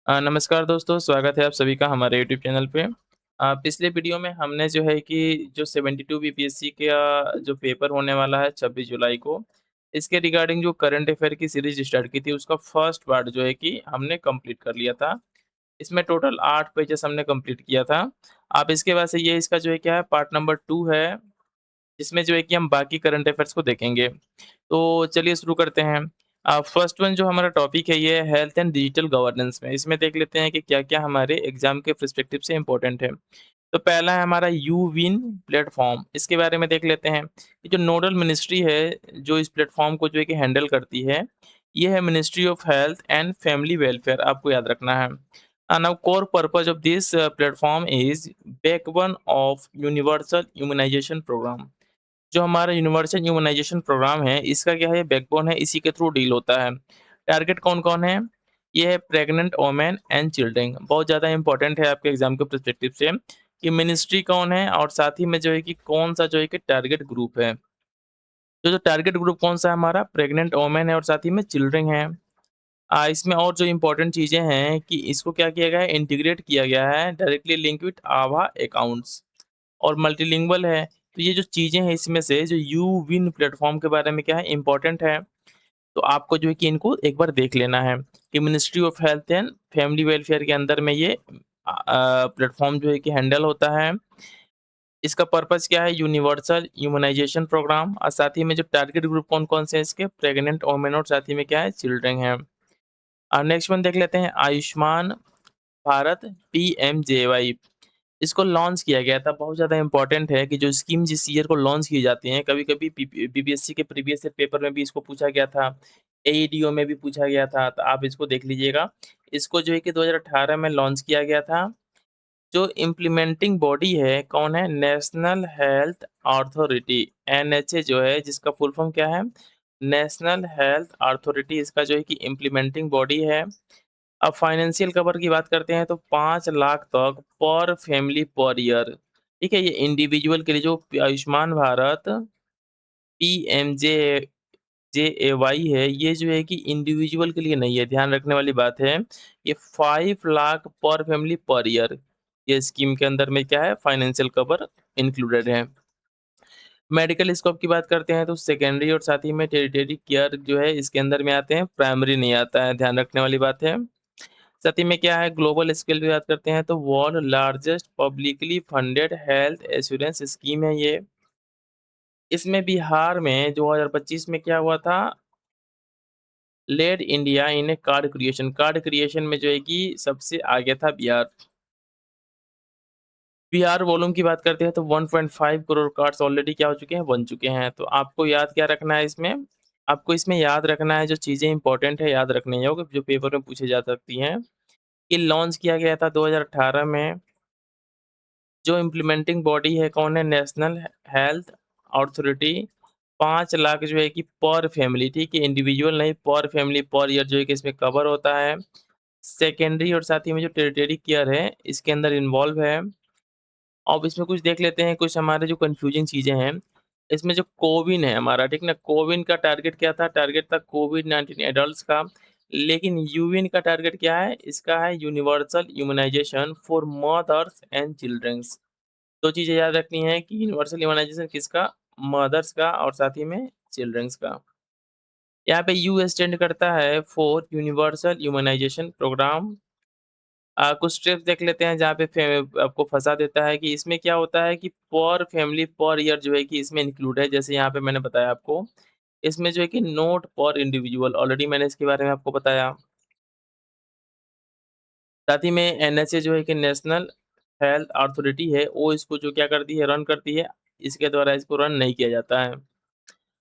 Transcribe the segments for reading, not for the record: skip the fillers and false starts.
नमस्कार दोस्तों, स्वागत है आप सभी का हमारे यूट्यूब चैनल पे। पिछले वीडियो में हमने जो है कि जो 72 बीपीएससी का जो पेपर होने वाला है 26 जुलाई को, इसके रिगार्डिंग जो करंट अफेयर की सीरीज़ स्टार्ट की थी, उसका फर्स्ट पार्ट जो है कि हमने कंप्लीट कर लिया था। इसमें टोटल 8 पेजेज़ हमने कंप्लीट किया था। अब इसके बाद से ये इसका जो है क्या है पार्ट नंबर 2 है, जिसमें जो है कि हम बाकी करंट अफेयर्स को देखेंगे। तो चलिए शुरू करते हैं। फर्स्ट वन जो हमारा टॉपिक है ये है हेल्थ एंड डिजिटल गवर्नेंस में। इसमें देख लेते हैं कि क्या-क्या हमारे एग्ज़ाम के पर्सपेक्टिव से इम्पोर्टेंट है। तो पहला है हमारा यूविन प्लेटफ़ॉर्म, इसके बारे में देख लेते हैं। ये जो नोडल मिनिस्ट्री है, जो इस प्लेटफ़ॉर्म को जो है कि हैंडल करती है, ये है ministry of health and family welfare, आपको याद रखना है। Now core purpose of this platform is backbone of universal immunisation programme. जो हमारा यूनिवर्सल इम्यूनाइज़ेशन प्रोग्राम है, इसका क्या है बैकबोन है, इसी के थ्रू डील होता है। टारगेट कौन-कौन है? ये है प्रेग्नेंट वुमेन एंड चिल्ड्रन। बहुत ज़्यादा इम्पोर्टेंट है आपके एग्ज़ाम के पर्सपेक्टिव से कि मिनिस्ट्री कौन है और साथ ही में जो है कि कौन-सा जो है कि टारगेट ग्रुप है। तो जो टारगेट ग्रुप कौन-सा है हमारा? प्रेग्नेंट वुमेन है और साथ ही में चिल्ड्रन है। इसमें और जो इम्पोर्टेंट चीज़ें हैं कि इसको क्या किया गया है, इंटीग्रेट किया गया है directly link with Abha accounts. और मल्टीलिंगुअल है। तो ये जो चीज़ें हैं इसमें से जो यूविन प्लेटफ़ॉर्म के बारे में क्या है इम्पोर्टेंट है। तो आपको जो है कि इनको एक बार देख लेना है कि ministry of health and family welfare के अंदर में ये प्लेटफ़ॉर्म जो है कि हैंडल होता है। इसका पर्पज़ क्या है यूनिवर्सल इम्यूनाइज़ेशन प्रोग्राम और साथ ही में जो टारगेट ग्रुप कौन-कौन से हैं इसके प्रेग्नेंट वुमेन और साथ ही में क्या है चिल्ड्रन हैं। नेक्स्ट वन देख लेते हैं आयुष्मान भारत पीएमजेएवाई। इसको लॉन्च किया गया था, बहुत ज़्यादा इम्पोर्टेंट है कि जो स्कीम जिस ईयर को लॉन्च की जाती हैं, कभी-कभी बीपीएससी के प्रीवियस ईयर पेपर में भी इसको पूछा गया था, एईडीओ में भी पूछा गया था, तो आप इसको देख लीजिएगा। इसको जो है कि 2018 में लॉन्च किया गया था। जो इम्प्लीमेंटिंग बॉडी है, कौन है? नेशनल हेल्थ अथॉरिटी, एनएचए जो है, जिसका फुल फॉर्म क्या है? नेशनल हेल्थ अथॉरिटी, इसका जो है कि इम्प्लीमेंटिंग बॉडी है। अब फाइनेंशियल कवर की बात करते हैं तो 5 लाख तक पर फैमिली पर ईयर, ठीक है? ये इंडिविजुअल के लिए जो आयुष्मान भारत पीएमजे जेएवाई है, ये जो है कि इंडिविजुअल के लिए नहीं है, ध्यान रखने वाली बात है। ये 5 लाख पर फैमिली पर ईयर, ये स्कीम के अंदर में क्या है फाइनेंशियल कवर इंक्लूडेड है। मेडिकल स्कोप की बात करते हैं तो सेकेंडरी और साथ ही में टेरिटरी केयर जो है इसके अंदर में आते हैं, प्राइमरी नहीं आता है, ध्यान रखने वाली बात है। साथ ही में क्या है ग्लोबल स्केल पे बात करते हैं तो world largest publicly funded health assurance scheme है ये। इसमें बिहार में 2025 में क्या हुआ था, led India in a card creation में जो है कि सबसे आगे था बिहार। बिहार वॉल्यूम की बात करते हैं तो 1.5 करोड़ कार्ड्स ऑलरेडी क्या हो चुके हैं, बन चुके हैं। तो आपको याद क्या रखना है इसमें, आपको इसमें याद रखना है जो चीज़ें इंपॉर्टेंट है याद रखनी है, जो पेपर में पूछे जा सकती हैं। ये लॉन्च किया गया था 2018 में। जो इम्प्लीमेंटिंग बॉडी है कौन है? National health authority. 5 लाख जो है कि पर फैमिली, ठीक है? इंडिविजुअल नहीं, पर फैमिली पर ईयर जो है कि इसमें कवर होता है। सेकेंडरी और साथ ही में जो टेरिटरी केयर है, इसके अंदर इन्वॉल्व है। अब इसमें कुछ देख लेते हैं, कुछ हमारे जो कन्फ्यूजिंग चीज़ें हैं। इसमें जो कोविन है हमारा, ठीक ना? कोविन का टारगेट क्या था? टारगेट था कोविड-19 एडल्ट्स का। लेकिन यूविन का टारगेट क्या है? इसका है universal immunisation for mothers and childrens. 2 चीज़ें याद रखनी है कि यूनिवर्सल इम्यूनाइज़ेशन किसका? मदर्स का और साथ ही में चिल्ड्रंस का। यहाँ पे यू स्टैंड करता है फॉर यूनिवर्सल इम्यूनाइज़ेशन प्रोग्राम। कुछ स्टेप्स देख लेते हैं जहाँ पे आपको फँसा देता है कि इसमें क्या होता है कि पर फैमिली पर ईयर जो है कि इसमें इंक्लूड है, जैसे यहाँ पे मैंने बताया आपको। इसमें जो है कि नोट पर इंडिविजुअल, ऑलरेडी मैंने इसके बारे में आपको बताया। साथ ही में एनएचए जो है कि नेशनल हेल्थ अथॉरिटी है, वो इसको जो क्या करती है, रन करती है। इसके द्वारा इसको रन नहीं किया जाता है।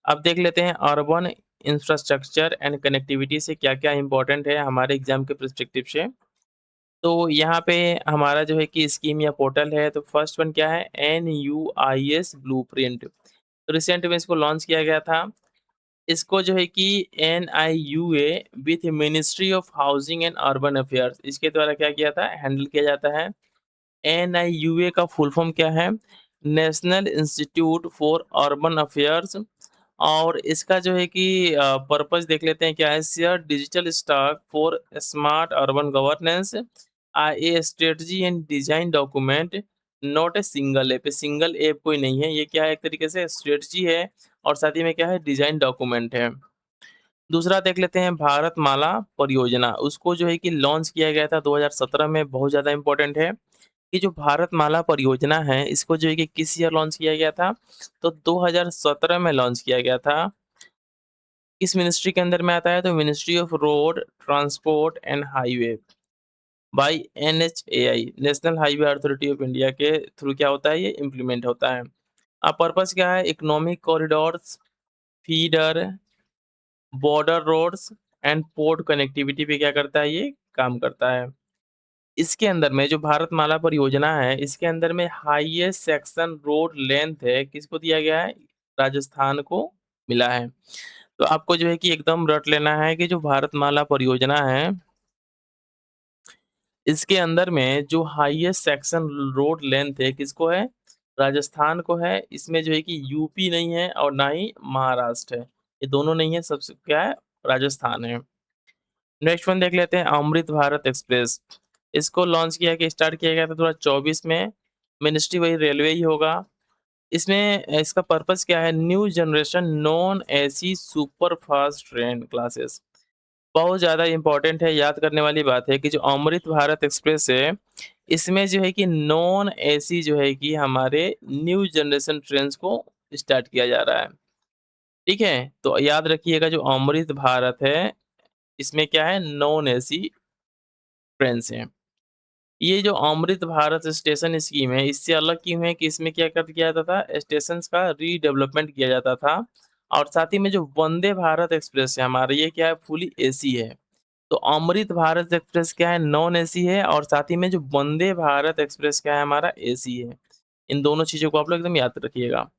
अब देख लेते हैं अर्बन इंफ्रास्ट्रक्चर एंड कनेक्टिविटी से क्या-क्या इम्पोर्टेंट है हमारे एग्ज़ाम के पर्सपेक्टिव से। तो यहाँ पे हमारा जो है कि स्कीम या पोर्टल है, तो फर्स्ट वन क्या है? एनयूआईएस ब्लूप्रिंट। तो रिसेंट में इसको लॉन्च किया गया था। इसको जो है कि NIUA with ministry of housing and urban affairs, इसके द्वारा क्या किया था, हैंडल किया जाता है। एनआईयूए का फुल फॉर्म क्या है? National institute for urban affairs और इसका जो है कि पर्पस देख लेते हैं क्या है, share digital stock for smart urban governance, A strategy and design document, not a single app कोई नहीं है, ये क्या है, एक तरीके से स्ट्रेटजी है और साथ ही में क्या है, डिजाइन डॉक्यूमेंट है। दूसरा देख लेते हैं भारत माला परियोजना, उसको जो है कि लॉन्च किया गया था 2017 में, बहुत ज़्यादा इंपॉर्टेंट है। ये जो भारत माला परियोजना है, इसको जो है कि किस ईयर लॉन्च किया गया था? तो 2017 में लॉन्च किया गया था। किस मिनिस्ट्री के अंदर में आता है? तो ministry of road transport and highway by NHAI, national highway authority of India के थ्रू क्या होता है, ये इम्प्लीमेंट होता है। अब पर्पस क्या है? Economic corridors, feeder, border roads and port connectivity पे क्या करता है, ये काम करता है। इसके अंदर में जो भारतमाला परियोजना है, इसके अंदर में हाईएस्ट सेक्शन रोड लेंथ है, किसको दिया गया है? राजस्थान को मिला है। तो आपको जो है कि एकदम रट लेना है कि जो भारतमाला परियोजना है, इसके अंदर में जो हाईएस्ट सेक्शन रोड लेंथ है, किसको है? राजस्थान को है। इसमें जो है कि यूपी नहीं है और ना ही महाराष्ट्र है। ये दोनों नहीं है, सबसे क्या है? राजस्थान है। नेक्स्ट वन देख लेते हैं, अमृत भारत एक्सप्रेस। इसको लॉन्च किया कि स्टार्ट किया गया था 2024 में। मिनिस्ट्री वही रेलवे ही होगा। इसमें इसका पर्पस क्या है? New generation non AC super fast train classes. बहुत ज़्यादा इंपॉर्टेंट है, याद करने वाली बात है कि जो अमृत भारत एक्सप्रेस है, इसमें जो है कि नॉन एसी जो है कि हमारे न्यू जनरेशन ट्रेन्स को स्टार्ट किया जा रहा है। ठीक है? तो याद रखिएगा जो अमृत भारत है, इसमें क्या है? नॉन एसी ट्रेन्स हैं। ये जो अमृत भारत स्टेशन स्कीम है, इससे अलग क्यों है कि इसमें क्या कर किया जाता था? स्टेशंस का रीडेवलपमेंट किया जाता था और साथ ही में जो वंदे भारत एक्सप्रेस है हमारा, ये क्या है? फुली एसी है। तो अमृत भारत एक्सप्रेस क्या है? नॉन एसी है और साथ ही में जो वंदे भारत एक्सप्रेस क्या है? हमारा एसी है। इन दोनों चीज़ों को आप लोग एकदम याद रखिएगा।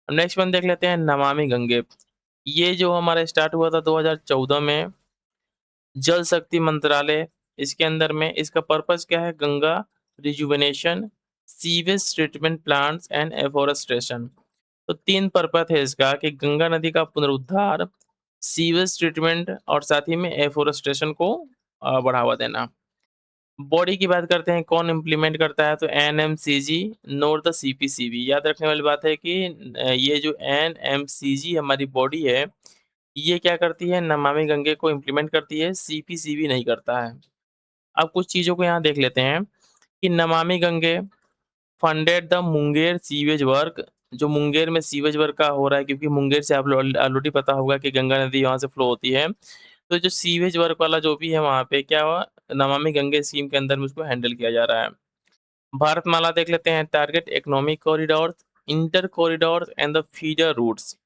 नेक्स्ट वन देख लेते हैं, नमामि गंगे। ये जो हमारा स्टार्ट हुआ था 2014 में, जल शक्ति मंत्रालय, इसके अंदर में इसका पर्पस क्या है? Ganga rejuvenation, sewage treatment plants and afforestation. तो 3 पर्पस है इसका कि गंगा नदी का पुनरुद्धार, सीवेज ट्रीटमेंट और साथ ही में एफोरेस्टेशन को बढ़ावा देना। बॉडी की बात करते हैं, कौन इम्प्लीमेंट करता है? तो एनएमसीजी नोट द सीपीसीबी। याद रखने वाली बात है कि ये जो एनएमसीजी हमारी बॉडी है, ये क्या करती है? नमामि गंगे को इम्प्लीमेंट करती है, सीपीसीबी नहीं करता है। अब कुछ चीज़ों को यहाँ देख लेते हैं कि Namami Gange funded the Munger sewage work. जो मुंगेर में सीवेज वर्क का हो रहा है, क्योंकि मुंगेर से आप ऑलरेडी पता होगा कि गंगा नदी वहाँ से फ्लो होती है। तो जो सीवेज वर्क वाला जो भी है वहाँ पे क्या हुआ, नमामि गंगे स्कीम के अंदर में उसको हैंडल किया जा रहा है। भारतमाला देख लेते हैं, target economic corridors, inter corridors and the feeder routes,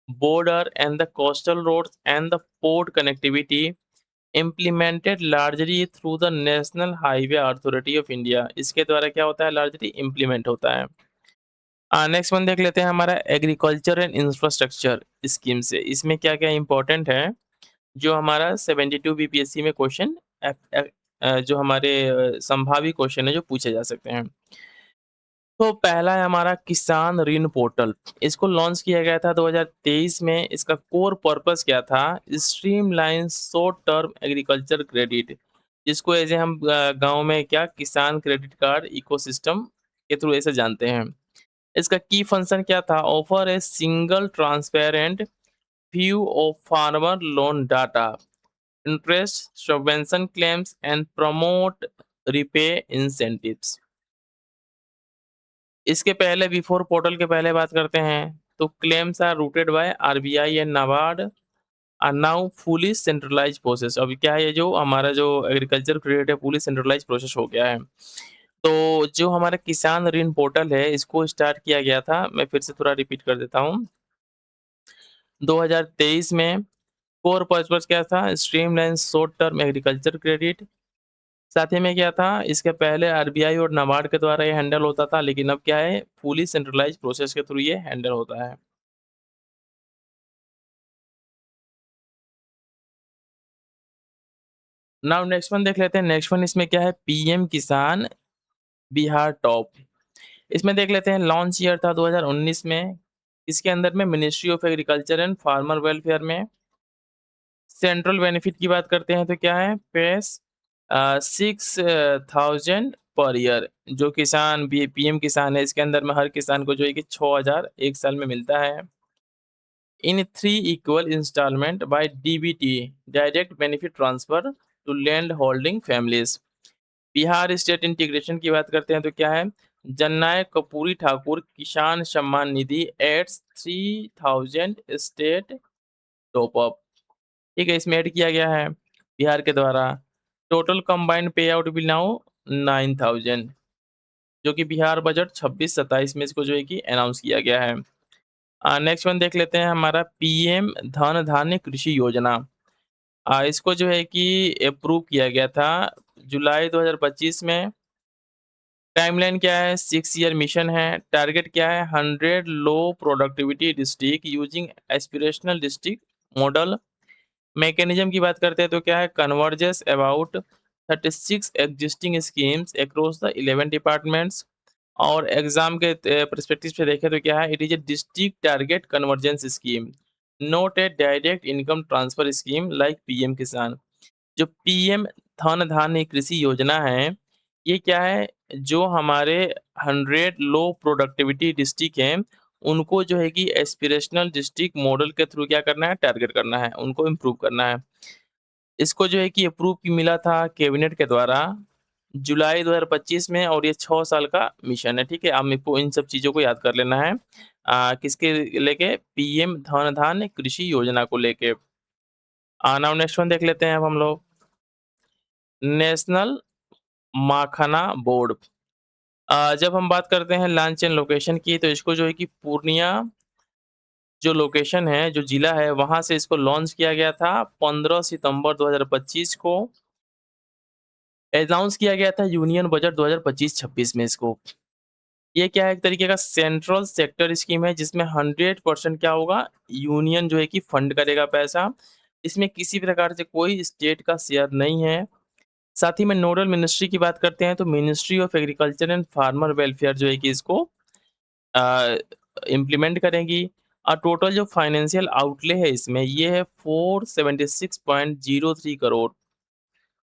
border and the coastal roads and the port connectivity implemented largely through the National Highway Authority of India। इसके द्वारा क्या होता है? लार्जली इम्प्लीमेंट होता है। नेक्स्ट वन देख लेते हैं, हमारा एग्रीकल्चर एंड इंफ्रास्ट्रक्चर स्कीम से इसमें क्या क्या इंपॉर्टेंट है, जो हमारा 72 बीपीएससी में क्वेश्चन जो हमारे संभावित क्वेश्चन है जो पूछे जा सकते हैं। तो पहला है हमारा किसान ऋण पोर्टल। इसको लॉन्च किया गया था 2023 में। इसका कोर पर्पस क्या था? Streamline short term agriculture credit, जिसको ऐसे हम गाँव में क्या किसान क्रेडिट कार्ड इकोसिस्टम के थ्रू ऐसे जानते हैं। इसका की फंक्शन क्या था? Offer a single transparent view of farmer loan data, interest, subvention claims and promote repay incentives. इसके पहले बिफोर पोर्टल के पहले बात करते हैं, तो claims are routed by RBI and NABARD, are now fully centralised process. अभी क्या है, ये जो हमारा जो एग्रीकल्चर क्रेडिट है फुली सेंट्रलाइज्ड प्रोसेस हो गया है। तो जो हमारा किसान ऋण पोर्टल है, इसको स्टार्ट किया गया था, मैं फिर से थोड़ा रिपीट कर देता हूँ, 2023 में। कोर पर्पस क्या था? Streamline short term agriculture credit. साथ ही में क्या था, इसके पहले आरबीआई और नाबार्ड के द्वारा ये हैंडल होता था, लेकिन अब क्या है, फुली सेंट्रलाइज्ड प्रोसेस के थ्रू ये हैंडल होता है। नाउ नेक्स्ट वन देख लेते हैं। नेक्स्ट वन इसमें क्या है, पीएम किसान बिहार टॉप। इसमें देख लेते हैं, लॉन्च ईयर था 2019 में। किसके अंदर में? Ministry of agriculture and farmer welfare में। सेंट्रल बेनिफिट की बात करते हैं तो क्या है? Pace 6,000 per year. जो किसान बी पीएम किसान है, इसके अंदर में हर किसान को जो है कि 6,000 एक साल में मिलता है। In 3 equal instalment by DBT, direct benefit transfer to land holding families. Bihar state integration की बात करते हैं तो क्या है? जननायक कर्पूरी ठाकुर किसान Samman Nidhi ads 3,000 state top up. ठीक है, इसमें ऐड किया गया है बिहार के द्वारा। टोटल कंबाइंड पे आउट विल नाउ 9,000, जो कि बिहार बजट 26-27 में इसको जो है कि अनाउंस किया गया है। नेक्स्ट वन देख लेते हैं हमारा पीएम धन धान्य कृषि योजना। इसको जो है कि अप्रूव किया गया था जुलाई 2025 में। टाइमलाइन क्या है? 6 ईयर मिशन है। टारगेट क्या है? 100 लो productivity district using aspirational district model. Mechanism की बात करते हैं तो क्या है? Converges about 36 existing schemes across the 11 departments. और एग्जाम के पर्सपेक्टिव से देखें तो क्या है? It is a district target convergence scheme, not a direct income transfer scheme like PM किसान। जो पीएम धन धान्य कृषि योजना है, ये क्या है? जो हमारे 100 लो प्रोडक्टिविटी डिस्ट्रिक्ट हैं, उनको जो है कि एस्पिरेशनल डिस्ट्रिक्ट मॉडल के थ्रू क्या करना है? टारगेट करना है, उनको इम्प्रूव करना है। इसको जो है कि अप्रूव की मिला था कैबिनेट के द्वारा जुलाई 2025 में, और ये 6 साल का मिशन है। ठीक है, आपको इन सब चीज़ों को याद कर लेना है। किसके लेके? पीएम धन धान्य कृषि योजना को लेके। नाउ नेक्स्ट वन देख लेते हैं अब हम लोग। National makhana board. जब हम बात करते हैं लॉन्च एंड लोकेशन की, तो इसको जो है कि पूर्णिया जो लोकेशन है, जो जिला है, वहाँ से इसको लॉन्च किया गया था 15 सितंबर 2025 को। अनाउंस किया गया था यूनियन बजट 2025-26 में इसको। ये क्या है? एक तरीके का सेंट्रल सेक्टर स्कीम है, जिसमें 100% क्या होगा? यूनियन जो है कि फंड करेगा पैसा। इसमें किसी प्रकार से कोई स्टेट का शेयर नहीं है। साथ ही में नोडल मिनिस्ट्री की बात करते हैं तो ministry of agriculture and farmer welfare जो है कि इसको इम्प्लीमेंट करेंगी। और टोटल जो फाइनेंशियल आउटले है इसमें, ये है 476.03 करोड़।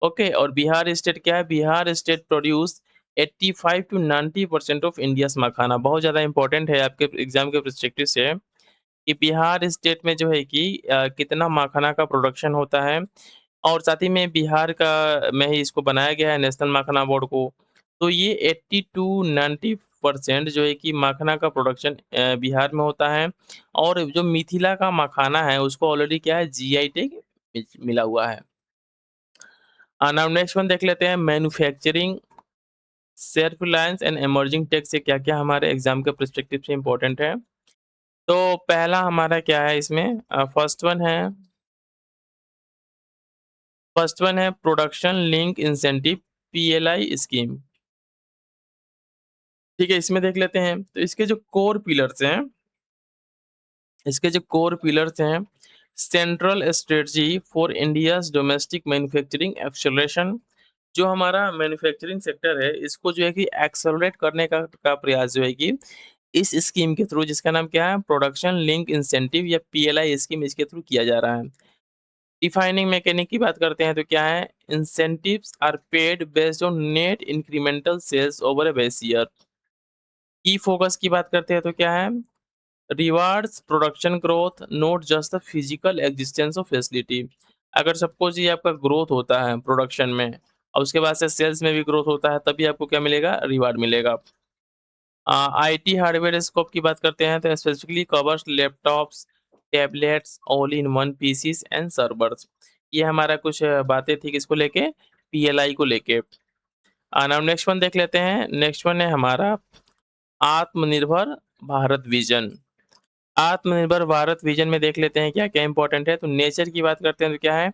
ओके, और बिहार स्टेट क्या है? Bihar state produce 85 to 90% of India's makhana. बहुत ज़्यादा इंपॉर्टेंट है आपके एग्जाम के पर्सपेक्टिव से कि बिहार स्टेट में जो है कि कितना मखाना का प्रोडक्शन होता है। और साथ ही में बिहार का में ही इसको बनाया गया है नेशनल मखाना बोर्ड को। तो ये 80 टू 90% जो है कि मखाना का प्रोडक्शन बिहार में होता है। और जो मिथिला का मखाना है, उसको ऑलरेडी क्या है? जीआई टैग मिला हुआ है। नाउ नेक्स्ट वन देख लेते हैं manufacturing self reliance and emerging tech से क्या-क्या हमारे एग्जाम के पर्सपेक्टिव से इम्पोर्टेंट है। तो पहला हमारा क्या है इसमें? फर्स्ट वन है production link incentive PLI scheme. ठीक है, इसमें देख लेते हैं। तो इसके जो कोर पिलर्स हैं, central strategy for India's domestic manufacturing acceleration. जो हमारा मैन्युफैक्चरिंग सेक्टर है, इसको जो है कि एक्सेलरेट करने का प्रयास जो है कि इस स्कीम के थ्रू, जिसका नाम क्या है? प्रोडक्शन लिंक इंसेंटिव या पीएलआई स्कीम, इसके थ्रू किया जा रहा है। डिफाइनिंग मैकेनिक की बात करते हैं तो क्या है? Incentives are paid based on net incremental sales over a base year. की फोकस की बात करते हैं तो क्या है? Rewards production growth, not just the physical existence of facility. अगर सपोज ये आपका ग्रोथ होता है प्रोडक्शन में, और उसके बाद से सेल्स में भी ग्रोथ होता है, तभी आपको क्या मिलेगा? रिवार्ड मिलेगा। आईटी हार्डवेयर स्कोप की बात करते हैं तो specifically covers laptops, tablets, all in one PCs and servers. ये हमारा कुछ बातें थी किसको लेके? पीएलआई को लेके। नाउ नेक्स्ट वन देख लेते हैं। नेक्स्ट वन है हमारा आत्मनिर्भर भारत विजन। आत्मनिर्भर भारत विजन में देख लेते हैं क्या क्या इंपॉर्टेंट है। तो नेचर की बात करते हैं तो क्या है?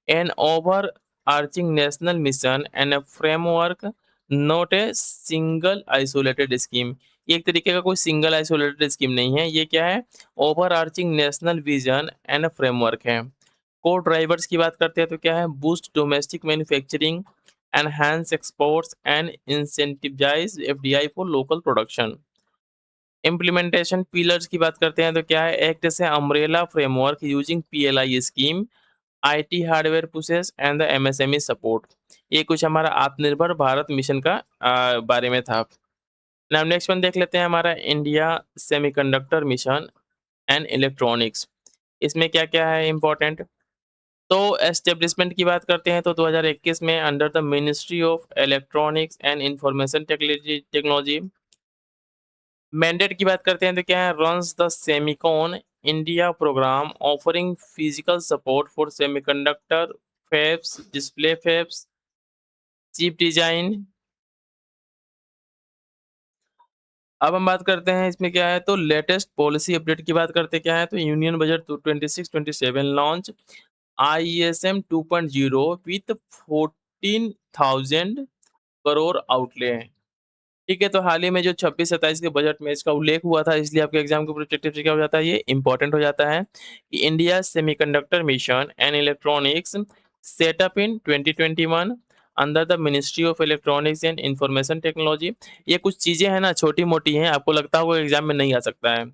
An overarching national mission and a framework, not a single isolated scheme. ये एक तरीके का कोई सिंगल आइसोलेटेड स्कीम नहीं है, ये क्या है? Overarching national vision and a framework है। कोर ड्राइवर्स की बात करते हैं तो क्या है? Boost domestic manufacturing, enhance exports and incentivise FDI for local production. Implementation pillars की बात करते हैं तो क्या है, act as a umbrella framework using PLI scheme, IT hardware pushes and the MSME support. ये कुछ हमारा आत्मनिर्भर भारत मिशन का बारे में था। नाउ नेक्स्ट वन देख लेते हैं, हमारा India semiconductor mission and electronics. इसमें क्या-क्या है इम्पोर्टेंट? तो एस्टेब्लिशमेंट की बात करते हैं तो 2021 में under the ministry of electronics and information technology. Mandate की बात करते हैं तो क्या है, runs the Semicon India programme offering physical support for semiconductor fabs, display fabs, chip design. अब हम बात करते हैं इसमें क्या है, तो लेटेस्ट पॉलिसी अपडेट की बात करते क्या है, तो union budget 26-27 launch ISM 2.0 with 14,000 crore outlay. ठीक है, तो हाल ही में जो 26-27 के बजट में इसका उल्लेख हुआ था, इसलिए आपके एग्जाम के प्रोस्पेक्टिव से क्या हो जाता है, ये इंपॉर्टेंट हो जाता है कि India semiconductor mission and electronics setup in 2021 under the ministry of electronics and information technology. ये कुछ चीज़ें हैं ना, छोटी-मोटी हैं, आपको लगता होगा एग्जाम में नहीं आ सकता है।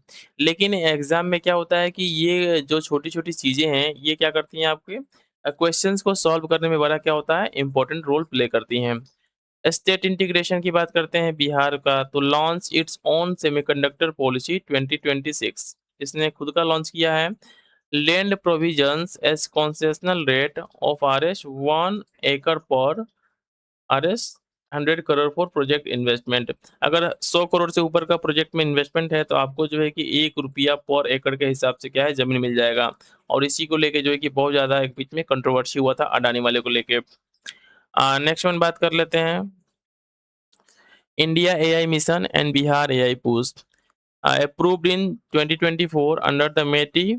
लेकिन एग्जाम में क्या होता है कि ये जो छोटी-छोटी चीज़ें हैं, ये क्या करती हैं आपके क्वेश्चंस को सॉल्व करने में बड़ा क्या होता है, इंपॉर्टेंट रोल प्ले करती हैं। स्टेट इंटीग्रेशन की बात करते हैं बिहार का, तो launch its own semiconductor policy 2026। इसने खुद का लॉन्च किया है। Land provisions as concessional rate of RS 1 एकड़ पर RS 100 crore for project investment. अगर 100 करोड़ से ऊपर का प्रोजेक्ट में इन्वेस्टमेंट है तो आपको जो है कि 1 रुपया पर एकड़ के हिसाब से क्या है, जमीन मिल जाएगा। और इसी को लेके जो है कि बहुत ज़्यादा एक बीच में कंट्रोवर्सी हुआ था अडानी वाले को लेके। नेक्स्ट वन बात कर लेते हैं, India AI Mission and Bihar AI Boost approved in 2024 under the METI।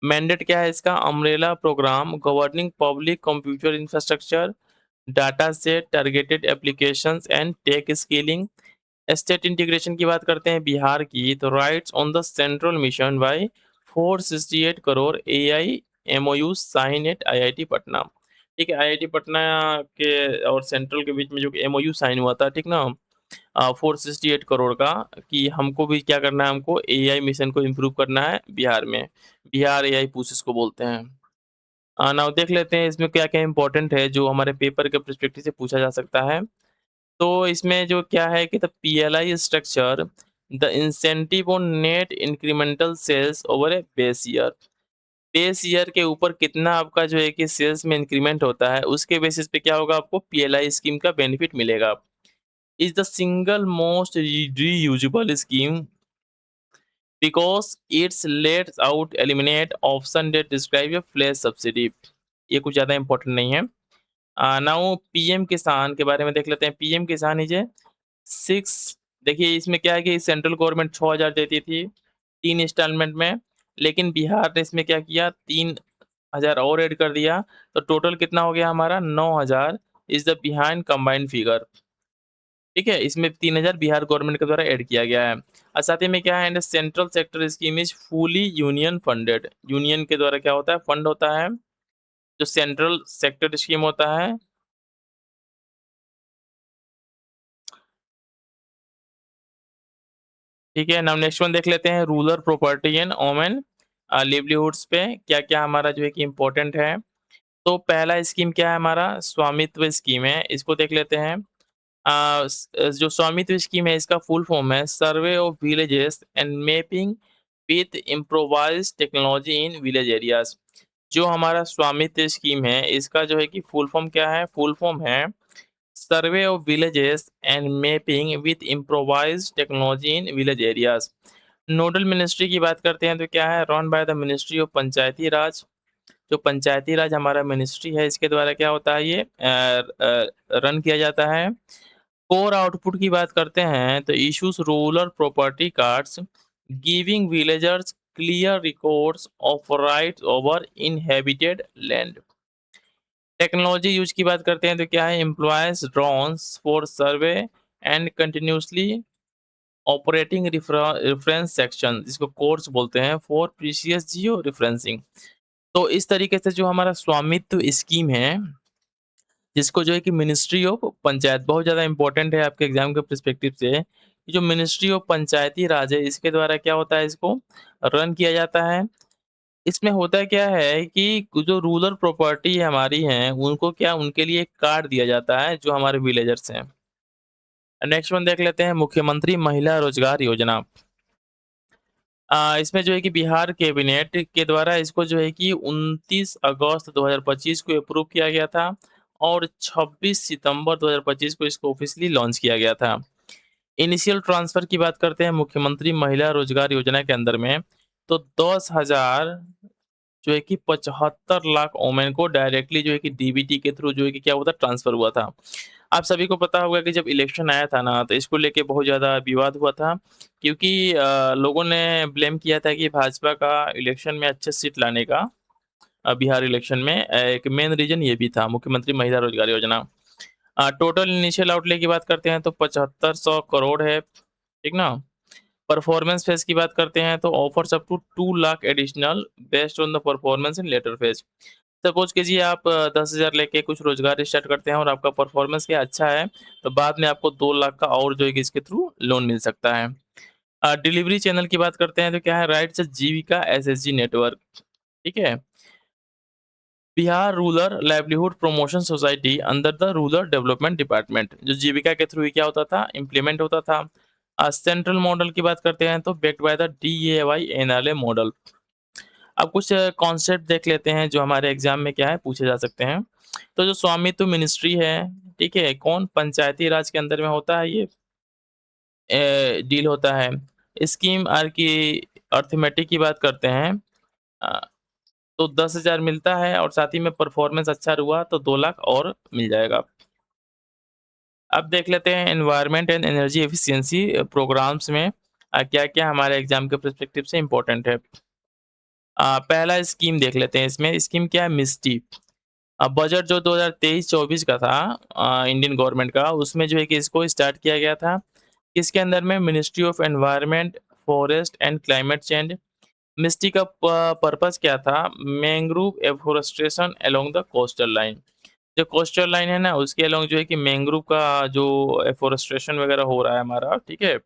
Mandate क्या है इसका, umbrella programme governing public computer infrastructure, data set, targeted applications and tech scaling. State integration की बात करते हैं बिहार की, तो rights on the central mission by 468 crore AI MOU sign at IIT Patna. ठीक है, आईआईटी पटना के और सेंट्रल के बीच में जो एमओयू साइन हुआ था, ठीक ना, 468 करोड़ का, कि हमको भी क्या करना है, हमको एआई मिशन को इम्प्रूव करना है बिहार में। बिहार एआई पुश इसको बोलते हैं। नाउ देख लेते हैं इसमें क्या-क्या इम्पोर्टेंट है जो हमारे पेपर के पर्सपेक्टिव से पूछा जा सकता है। तो इसमें जो क्या है कि the PLI structure the incentive on net incremental sales over a base year. Base year के ऊपर कितना आपका जो है कि सेल्स में इंक्रीमेंट होता है, उसके बेसिस पे क्या होगा, आपको पीएलआई स्कीम का बेनिफिट मिलेगा। is the single most reusable scheme because it's lets out eliminate option that describe a flash subsidy। ये कुछ ज़्यादा इंपॉर्टेंट नहीं है। नाउ पीएम किसान के बारे में देख लेते हैं। पीएम किसान इज ए 6, देखिए इसमें क्या है कि सेंट्रल गवर्नमेंट 6000 देती थी 3 इंस्टॉलमेंट में, लेकिन बिहार ने इसमें क्या किया, 3000 और ऐड कर दिया, तो टोटल कितना हो गया हमारा 9000 is the behind combined figure. ठीक है, इसमें 3000 बिहार गवर्नमेंट के द्वारा ऐड किया गया है। और साथ ही में क्या है, and central sector scheme is fully union funded. Union के द्वारा क्या होता है, फंड होता है। जो सेंट्रल सेक्टर स्कीम होता है, ठीक है। नाउ नेक्स्ट वन देख लेते हैं, रूरल प्रॉपर्टी एंड वोमेन लिवलीहुड्स पे क्या क्या हमारा जो है कि इम्पोर्टेंट है। तो पहला स्कीम क्या है, हमारा स्वामित्व स्कीम है, इसको देख लेते हैं। जो स्वामित्व स्कीम है इसका फुल फॉर्म है survey of villages and mapping with improvised technology in village areas. जो हमारा स्वामित्व स्कीम है इसका जो है कि फुल फॉर्म क्या है, फुल फॉर्म है survey of villages and mapping with improvised technology in village areas. Nodal ministry की बात करते हैं तो क्या है, run by the ministry of panchayati raj. जो पंचायती राज हमारा मिनिस्ट्री है इसके द्वारा क्या होता है, ये रन किया जाता है। कोर आउटपुट की बात करते हैं तो issues rural property cards giving villagers clear records of rights over inhabited land. Technology use की बात करते हैं तो क्या है, employees drones for survey and continuously operating reference section, जिसको कोर्स बोलते हैं, फॉर प्रीशियस जियो रेफरेंसिंग। तो इस तरीके से जो हमारा स्वामित्व स्कीम है, जिसको जो है कि मिनिस्ट्री ऑफ पंचायत, बहुत ज़्यादा इंपॉर्टेंट है आपके एग्जाम के पर्सपेक्टिव से जो मिनिस्ट्री ऑफ पंचायती राज है इसके द्वारा क्या होता है, इसको रन किया जाता है। इसमें होता क्या है कि जो रूरल प्रॉपर्टी हमारी हैं, उनको क्या उनके लिए एक कार्ड दिया जाता है जो हमारे विलेजर्स हैं। नेक्स्ट वन देख लेते हैं, मुख्यमंत्री महिला रोजगार योजना। इसमें जो है कि बिहार कैबिनेट के द्वारा इसको जो है कि 29 अगस्त 2025 को अप्रूव किया गया था और 26 सितंबर 2025 को इसको ऑफिशियली लॉन्च किया गया था। इनिशियल ट्रांसफर की बात करते हैं मुख्यमंत्री महिला रोजगार योजना के अंदर में, तो 10,000 जो है कि 75 लाख वुमेन को डायरेक्टली जो है कि डीबीटी के थ्रू जो है कि क्या हुआ था, ट्रांसफर हुआ था। आप सभी को पता होगा कि जब इलेक्शन आया था ना, तो इसको लेके बहुत ज़्यादा विवाद हुआ था, क्योंकि लोगों ने ब्लेम किया था कि भाजपा का इलेक्शन में अच्छे सीट लाने का, बिहार इलेक्शन में एक मेन रीज़न ये भी था, मुख्यमंत्री महिला रोजगार योजना। टोटल इनिशियल आउटले की बात करते हैं तो 7500 करोड़ है, ठीक ना? परफॉर्मेंस फेज़ की बात करते हैं तो offers up to 2 lakh additional based on the performance in later phase. Suppose कीजिए आप 10,000 लेके कुछ रोज़गार स्टार्ट करते हैं और आपका परफॉर्मेंस क्या अच्छा है, तो बाद में आपको 2 लाख का और जो है कि इसके थ्रू लोन मिल सकता है। डिलीवरी चैनल की बात करते हैं तो क्या है, राइट्स जीविका एसएचजी नेटवर्क, ठीक है? Bihar rural livelihood promotion society under the rural development department, जो जीविका के थ्रू ही क्या होता था, इम्प्लीमेंट होता था। सेंट्रल मॉडल की बात करते हैं तो backed by the DAY NRA model. अब कुछ कॉन्सेप्ट देख लेते हैं जो हमारे एग्जाम में क्या है पूछे जा सकते हैं। तो जो स्वामित्व मिनिस्ट्री है, ठीक है, कौन पंचायती राज के अंदर में होता है, ये डील होता है। स्कीम आर की अर्थमेटिक की बात करते हैं, अ, तो 10,000 मिलता है और साथ ही में परफॉर्मेंस अच्छा हुआ तो 2 लाख और मिल जाएगा। अब देख लेते हैं environment and energy efficiency programmes में क्या-क्या हमारे एग्जाम के पर्सपेक्टिव से इम्पोर्टेंट है। पहला स्कीम देख लेते हैं, इसमें स्कीम क्या है, मिस्टी। बजट जो 2023-24 का था, इंडियन गवर्नमेंट का, उसमें जो है कि इसको स्टार्ट किया गया था। इसके अंदर में ministry of environment, forest and climate change. MISHTI का पर्पस क्या था, mangrove afforestation along the coastal line. जो कोस्टल लाइन है ना, उसके अलोंग जो है कि मैंग्रोव का जो एफोरेस्टेशन वगैरह हो रहा है हमारा, ठीक है,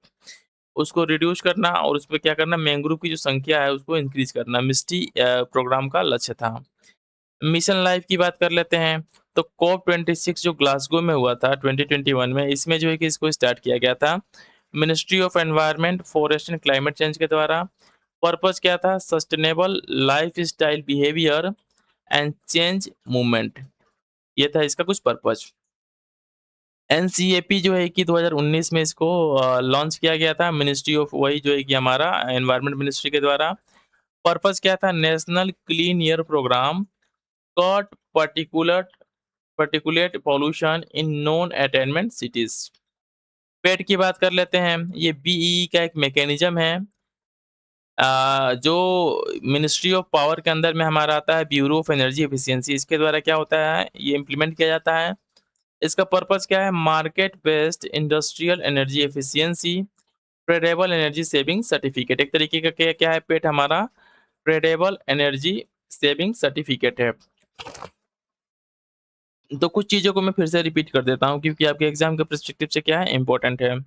उसको रिड्यूस करना और उसपे क्या करना, मैंग्रोव की जो संख्या है उसको इंक्रीज करना, मिस्टी प्रोग्राम का लक्ष्य था। मिशन लाइफ की बात कर लेते हैं, तो कॉप 26 जो ग्लासगो में हुआ था 2021 में, इसमें जो है कि इसको स्टार्ट किया गया था ministry of environment, forest and climate change के द्वारा। पर्पस क्या था, sustainable life style behaviour and change movement, ये था इसका कुछ पर्पस। एनसीएपी जो है कि 2019 में इसको लॉन्च किया गया था, मिनिस्ट्री ऑफ, वही जो है कि हमारा एनवायरनमेंट मिनिस्ट्री के द्वारा। पर्पस क्या था, national clean air programme cut particulate pollution in non attainment cities. पेट की बात कर लेते हैं, ये बीई का एक मैकेनिज्म है, जो मिनिस्ट्री ऑफ पावर के अंदर में हमारा आता है, ब्यूरो ऑफ एनर्जी एफिशिएंसी, इसके द्वारा क्या होता है, ये इम्प्लीमेंट किया जाता है। इसका पर्पस क्या है, market based industrial energy efficiency, tradable energy saving certificate, एक तरीके का क्या क्या है, पेट हमारा ट्रेडेबल एनर्जी सेविंग सर्टिफिकेट है। तो कुछ चीज़ों को मैं फिर से रिपीट कर देता हूँ क्योंकि आपके एग्जाम के पर्सपेक्टिव से क्या है, इम्पोर्टेंट है।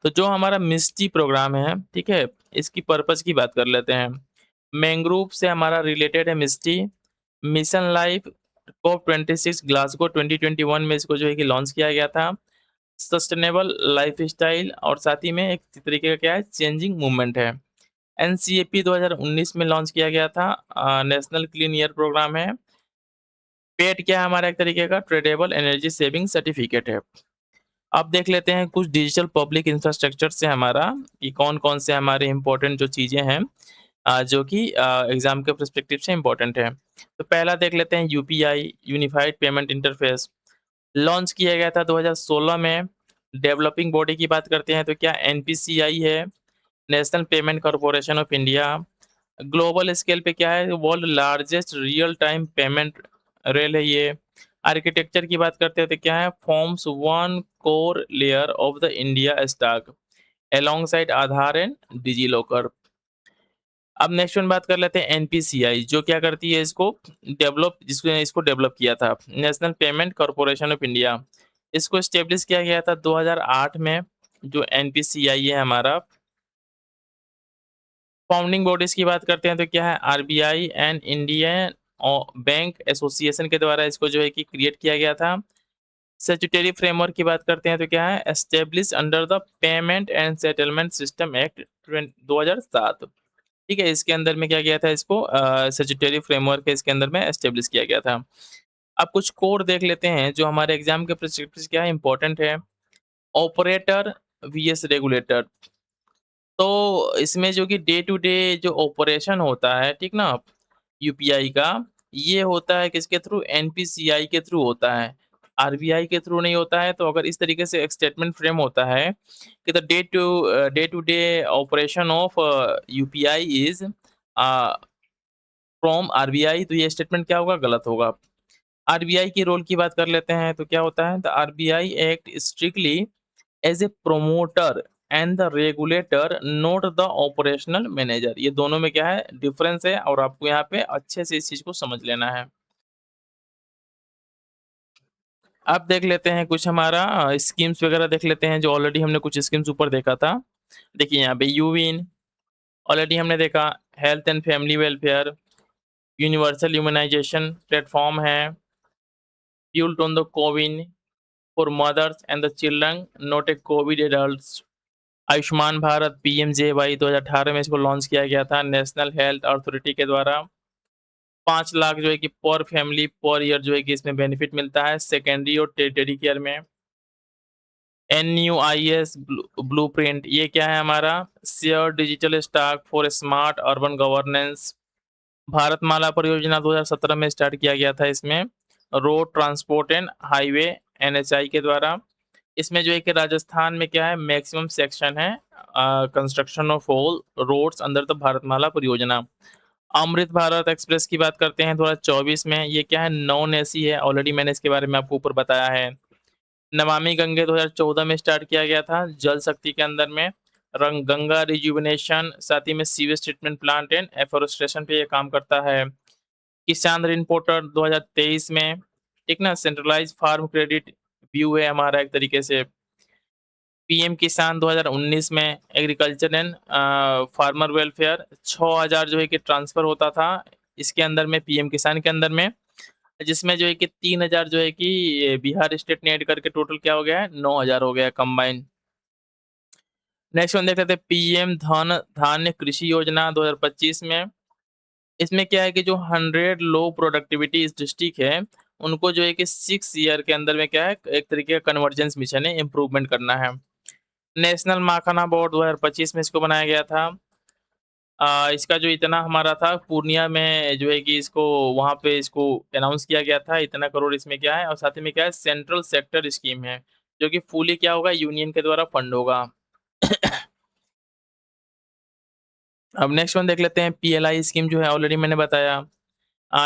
तो जो हमारा मिस्टी प्रोग्राम है, ठीक है, इसकी पर्पस की बात कर लेते हैं। मैंग्रोव से हमारा रिलेटेड है मिस्टी। मिशन लाइफ कॉप 26 ग्लासगो 2021 में इसको जो है कि लॉन्च किया गया था। सस्टेनेबल लाइफ स्टाइल और साथ ही में एक तरीके का क्या है, चेंजिंग मूवमेंट है। एनसीएपी 2019 में लॉन्च किया गया था, नेशनल क्लीन एयर प्रोग्राम है। पेट क्या है हमारा, एक तरीके का ट्रेडेबल एनर्जी सेविंग सर्टिफिकेट है। अब देख लेते हैं कुछ डिजिटल पब्लिक इंफ्रास्ट्रक्चर से हमारा कि कौन-कौन से हमारे इम्पोर्टेंट जो चीज़ें हैं, जो कि एग्ज़ाम के पर्सपेक्टिव से इम्पोर्टेंट है। तो पहला देख लेते हैं UPI, unified payment interface, launch किया गया था 2016 में। डेवलपिंग बॉडी की बात करते हैं तो क्या एनपीसीआई है, national payment corporation of India. Global scale पे क्या है, world largest real time payment rail है ये। आर्किटेक्चर की बात करते हैं तो क्या है, forms one core layer of the India stack alongside Aadhaar and DigiLocker. अब नेक्स्ट वन बात कर लेते हैं एनपीसीआई, जो क्या करती है, इसको डेवलप, जिसने इसको डेवलप किया था, national payment corporation of India. इसको स्टेब्लिश किया गया था 2008 में। जो एनपीसीआई है हमारा, फाउंडिंग बॉडीज़ की बात करते हैं तो क्या है, RBI and Indian bank association के द्वारा इसको जो है कि क्रिएट किया गया था। स्टैट्यूटरी फ्रेमवर्क की बात करते हैं तो क्या है, establish under the payment and settlement system act 2007। ठीक है, इसके अंदर में क्या किया था, इसको स्टैट्यूटरी फ्रेमवर्क है, इसके अंदर में एस्टेब्लिश किया गया था। अब कुछ कोड देख लेते हैं जो हमारे एग्जाम के प्रिस्क्रिप्टिव क्या है, इंपॉर्टेंट है। Operator VS regulator. तो इसमें जो कि डे टू डे जो ऑपरेशन होता है, ठीक ना, यूपीआई का, ये होता है किसके थ्रू, एनपीसीआई के थ्रू होता है, आरबीआई के थ्रू नहीं होता है। तो अगर इस तरीके से एक स्टेटमेंट फ्रेम होता है कि the day to day operation of UPI is from RBI, तो ये स्टेटमेंट क्या होगा, गलत होगा। आरबीआई की रोल की बात कर लेते हैं तो क्या होता है, the RBI act strictly as a promoter and the regulator, not the operational manager. ये दोनों में क्या है, डिफरेंस है, और आपको यहाँ पे अच्छे से इस चीज को समझ लेना है। अब देख लेते हैं कुछ हमारा स्कीम्स वगैरह देख लेते हैं, जो ऑलरेडी हमने कुछ स्कीम्स ऊपर देखा था। देखिए यहाँ पे यूविन ऑलरेडी हमने देखा, health and family welfare, universal immunisation platform है, built on the CoWIN for mothers and the children not a covid adults. Ayushman Bharat PMJAY 2018 में इसको लॉन्च किया गया था नेशनल हेल्थ अथॉरिटी के द्वारा। 5 लाख जो है कि पर फैमिली पर ईयर जो है कि इसमें बेनिफिट मिलता है सेकेंडरी और टेरिटरी केयर में। NUIS ब्लूप्रिंट, ये क्या है हमारा, share digital stock for smart urban governance. Bharatmala Pariyojana 2017 में स्टार्ट किया गया था इसमें, road transport and highway NHAI के द्वारा। इसमें जो है कि राजस्थान में क्या है, मैक्सिमम सेक्शन है construction of all roads under the Bharatmala Pariyojana. Amrit Bharat express की बात करते हैं 2024 में, ये क्या है, नॉन एसी है, ऑलरेडी मैंने इसके बारे में आपको ऊपर बताया है। नमामि गंगे 2014 में स्टार्ट किया गया था जल शक्ति के अंदर में, रंग गंगा रिजुविनेशन, साथ ही में sewage treatment plant and afforestation पे ये काम करता है। किसान ऋण पोर्टल 2023 में, ठीक ना, सेंट्रलाइज फार्म क्रेडिट व्यू है हमारा एक तरीके से। पीएम किसान 2019 में एग्रीकल्चर एंड फार्मर वेलफेयर 6000 जो है कि ट्रांसफर होता था इसके अंदर में, पीएम किसान के अंदर में, जिसमें जो है कि 3000 जो है कि ये बिहार स्टेट ने ऐड करके टोटल क्या हो गया है, 9000 हो गया है कंबाइन। नेक्स्ट वन देख लेते हैं, पीएम धन धान्य कृषि योजना 2025 में। इसमें क्या है कि जो 100 लो प्रोडक्टिविटी डिस्ट्रिक्ट है, उनको जो है कि 6 ईयर के अंदर में क्या है, एक तरीके का कन्वर्जेंस मिशन है, इम्प्रूवमेंट करना है। नेशनल माखाना बोर्ड 2025 में इसको बनाया गया था। इसका जो इतना हमारा था पूर्णिया में जो है कि इसको वहाँ पे इसको अनाउंस किया गया था, इतना करोड़ इसमें क्या है, और साथ ही में क्या है, सेंट्रल सेक्टर स्कीम है, जो कि फुली क्या होगा, यूनियन के द्वारा फंड होगा। अब नेक्स्ट वन देख लेते हैं, पीएलआई स्कीम जो है ऑलरेडी मैंने बताया।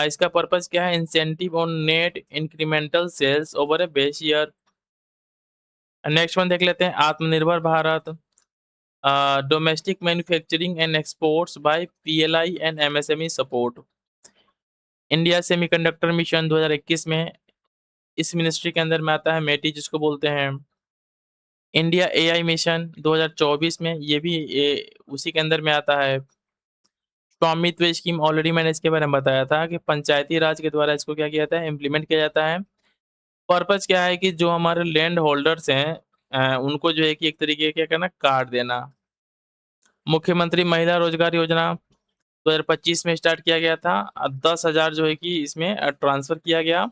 इसका पर्पस क्या है, incentive on net incremental sales over a base year. Next one देख लेते हैं, Atmanirbhar Bharat, domestic manufacturing and exports by PLI and MSME support. India semiconductor mission 2021 में इस मिनिस्ट्री के अंदर में आता है, मेटी जिसको बोलते हैं। इंडिया एआई मिशन 2024 में, ये भी उसी के अंदर में आता है। स्वामित्व स्कीम ऑलरेडी मैंने इसके बारे में बताया था कि पंचायती राज के द्वारा इसको क्या किया जाता है, इम्प्लीमेंट किया जाता है। पर्पस क्या है कि जो हमारे लैंड होल्डर्स हैं, उनको जो है कि एक तरीके का क्या करना, कार्ड देना। मुख्यमंत्री महिला रोजगार योजना 2025 में स्टार्ट किया गया था। 10,000 जो है कि इसमें ट्रांसफर किया गया,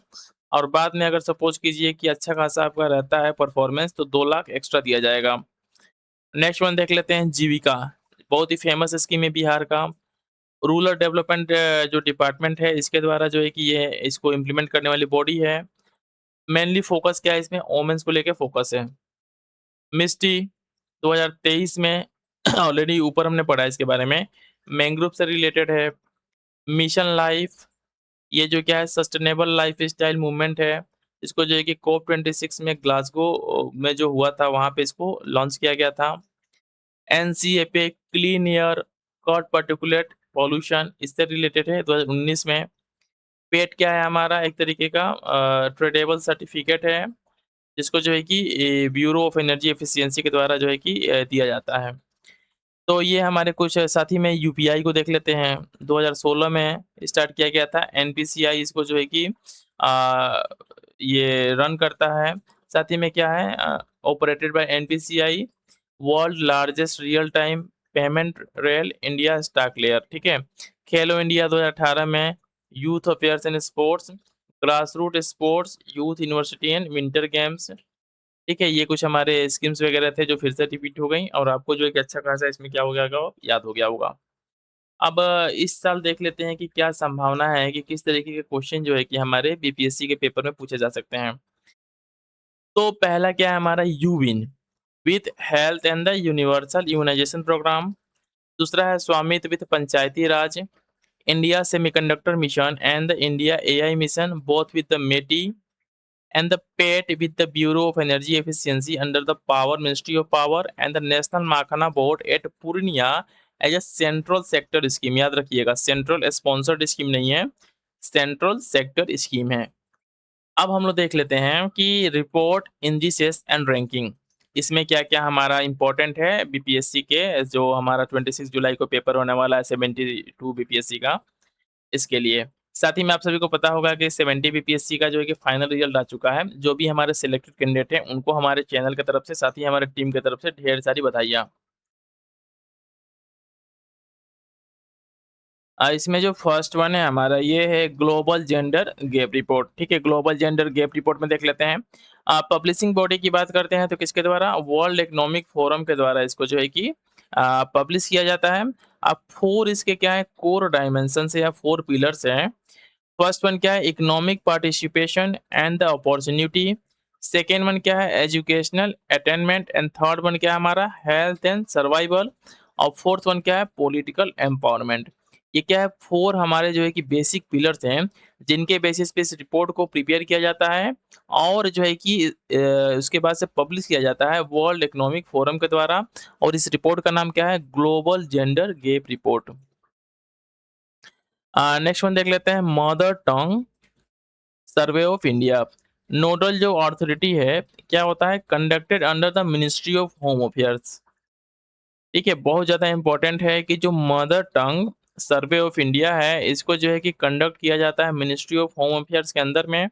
और बाद में अगर सपोज कीजिए कि अच्छा खासा आपका रहता है परफॉर्मेंस, तो 2 लाख एक्स्ट्रा दिया जाएगा। नेक्स्ट वन देख लेते हैं, जीविका, बहुत ही फेमस स्कीम है बिहार का। रूरल डेवलपमेंट जो डिपार्टमेंट है, इसके द्वारा जो है कि ये इसको इम्प्लीमेंट करने वाली बॉडी है। मेनली फोकस क्या है इसमें, वोमेन्स को लेके फोकस है। मिस्टी 2023 में ऑलरेडी ऊपर हमने पढ़ा है इसके बारे में, मैंग्रोव से रिलेटेड है। मिशन लाइफ, ये जो क्या है, सस्टेनेबल लाइफ स्टाइल मूवमेंट है। इसको जो है कि कोप 26 में ग्लासगो में जो हुआ था, वहाँ पे इसको लॉन्च किया गया था। NCAP clean air cut particulate pollution, इससे रिलेटेड है 2019 में। पेट क्या है हमारा, एक तरीके का ट्रेडेबल सर्टिफिकेट है। जिसको जो है कि ब्यूरो ऑफ एनर्जी एफिशिएंसी के द्वारा जो है कि दिया जाता है। तो ये हमारे कुछ साथ ही में यूपीआई को देख लेते हैं। 2016 में स्टार्ट किया गया था। एनपीसीआई इसको जो है कि अ, ये रन करता है। साथ ही में क्या है operated by NPCI, world largest real time payment rail India stock layer, ठीक है? खेलो इंडिया 2018 में youth affairs and sports, grassroot sports, youth university and winter games, ठीक है? ये कुछ हमारे स्कीम्स वगैरह थे जो फिर से रिपीट हो गई और आपको जो है कि अच्छा खासा इसमें क्या हो गया होगा, याद हो गया होगा। अब इस साल देख लेते हैं कि क्या संभावना है कि किस तरीके के क्वेश्चन जो है कि हमारे बीपीएससी के पेपर में पूछे जा सकते हैं। तो पहला क्या है हमारा यूविन with health and the universal immunisation programme. दूसरा है Svamitva with panchayati raj, India semiconductor mission and the India AI mission both with the MeitY and the PET with the Bureau of Energy Efficiency under the Power Ministry of Power and the National Makhana Board at Purnia as a central sector scheme। याद रखिएगा central sponsored scheme नहीं है, central sector scheme है। अब हम लोग देख लेते हैं कि रिपोर्ट इंडिसेस एंड रैंकिंग, इसमें क्या क्या हमारा इंपॉर्टेंट है बीपीएससी के, जो हमारा 26 जुलाई को पेपर होने वाला है 72 बीपीएससी का, इसके लिए। साथ ही में आप सभी को पता होगा कि 70 बीपीएससी का जो है कि फाइनल रिजल्ट आ चुका है। जो भी हमारे सिलेक्टेड कैंडिडेट हैं, उनको हमारे चैनल की तरफ से, साथ ही हमारे टीम की तरफ से ढेर सारी बधाइयाँ। इसमें जो फर्स्ट वन है हमारा, ये है ग्लोबल जेंडर गैप रिपोर्ट, ठीक है? ग्लोबल जेंडर गैप रिपोर्ट में देख लेते हैं। पब्लिशिंग बॉडी की बात करते हैं तो किसके द्वारा? वर्ल्ड इकोनॉमिक फोरम के द्वारा इसको जो है कि पब्लिश किया जाता है। अब 4 इसके क्या है कोर डायमेंशंस है या 4 पिलर्स हैं। फर्स्ट वन क्या है? Economic participation and the opportunity. Second one क्या है? Educational attainment. And third one क्या है हमारा? Health and survival. और फोर्थ वन क्या है? Political empowerment. ये क्या है? 4 हमारे जो है कि बेसिक पिलर्स हैं, जिनके बेसिस पे इस रिपोर्ट को प्रिपेयर किया जाता है और जो है कि उसके बाद से पब्लिश किया जाता है वर्ल्ड इकोनॉमिक फोरम के द्वारा। और इस रिपोर्ट का नाम क्या है? Global gender gap report. Next one देख लेते हैं, mother tongue survey of India. Nodal जो अथॉरिटी है, क्या होता है? Conducted under the ministry of home affairs, ठीक है? बहुत ज़्यादा इंपॉर्टेंट है कि जो mother tongue survey of India है, इसको जो है कि कंडक्ट किया जाता है मिनिस्ट्री ऑफ होम अफेयर्स के अंदर में।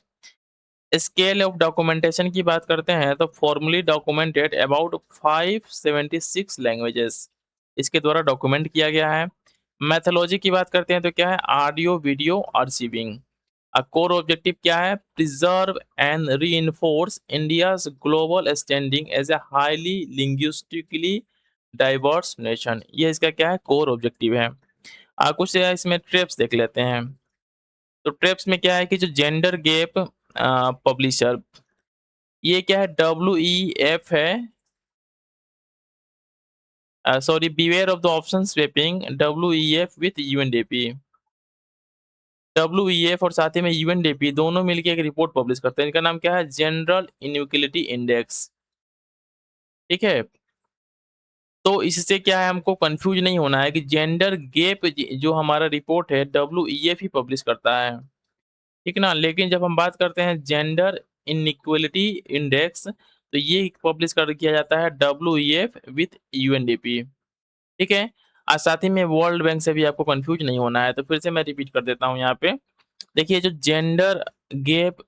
स्केल ऑफ डॉक्यूमेंटेशन की बात करते हैं तो फॉर्मली डॉक्यूमेंटेड अबाउट 576 लैंग्वेजेस इसके द्वारा डॉक्यूमेंट किया गया है। मैथोलॉजी की बात करते हैं तो क्या है? Audio video archiving. Core objective क्या है? Preserve and reinforce India's global standing as a highly linguistically diverse nation. ये इसका क्या है? कोर ऑब्जेक्टिव है। कुछ इसमें ट्रेप्स देख लेते हैं। तो ट्रेप्स में क्या है कि जो जेंडर गैप पब्लिशर, ये क्या है? WEF है। Sorry, beware of the option swapping, WEF with UNDP. WEF और साथ ही में यूएनडीपी दोनों मिलके एक रिपोर्ट पब्लिश करते हैं। इनका नाम क्या है? जनरल इनइक्वालिटी इंडेक्स, ठीक है? तो इससे क्या है, हमको कंफ्यूज नहीं होना है कि जेंडर गैप जो हमारा रिपोर्ट है WEF ही पब्लिश करता है, ठीक ना? लेकिन जब हम बात करते हैं जेंडर इनइक्वालिटी इंडेक्स, तो ये पब्लिश कर किया जाता है WEF विथ यूएनडीपी, ठीक है? साथ ही में वर्ल्ड बैंक से भी आपको कंफ्यूज नहीं होना है। तो फिर से मैं रिपीट कर देता हूँ यहाँ पे। देखिए जो gender gap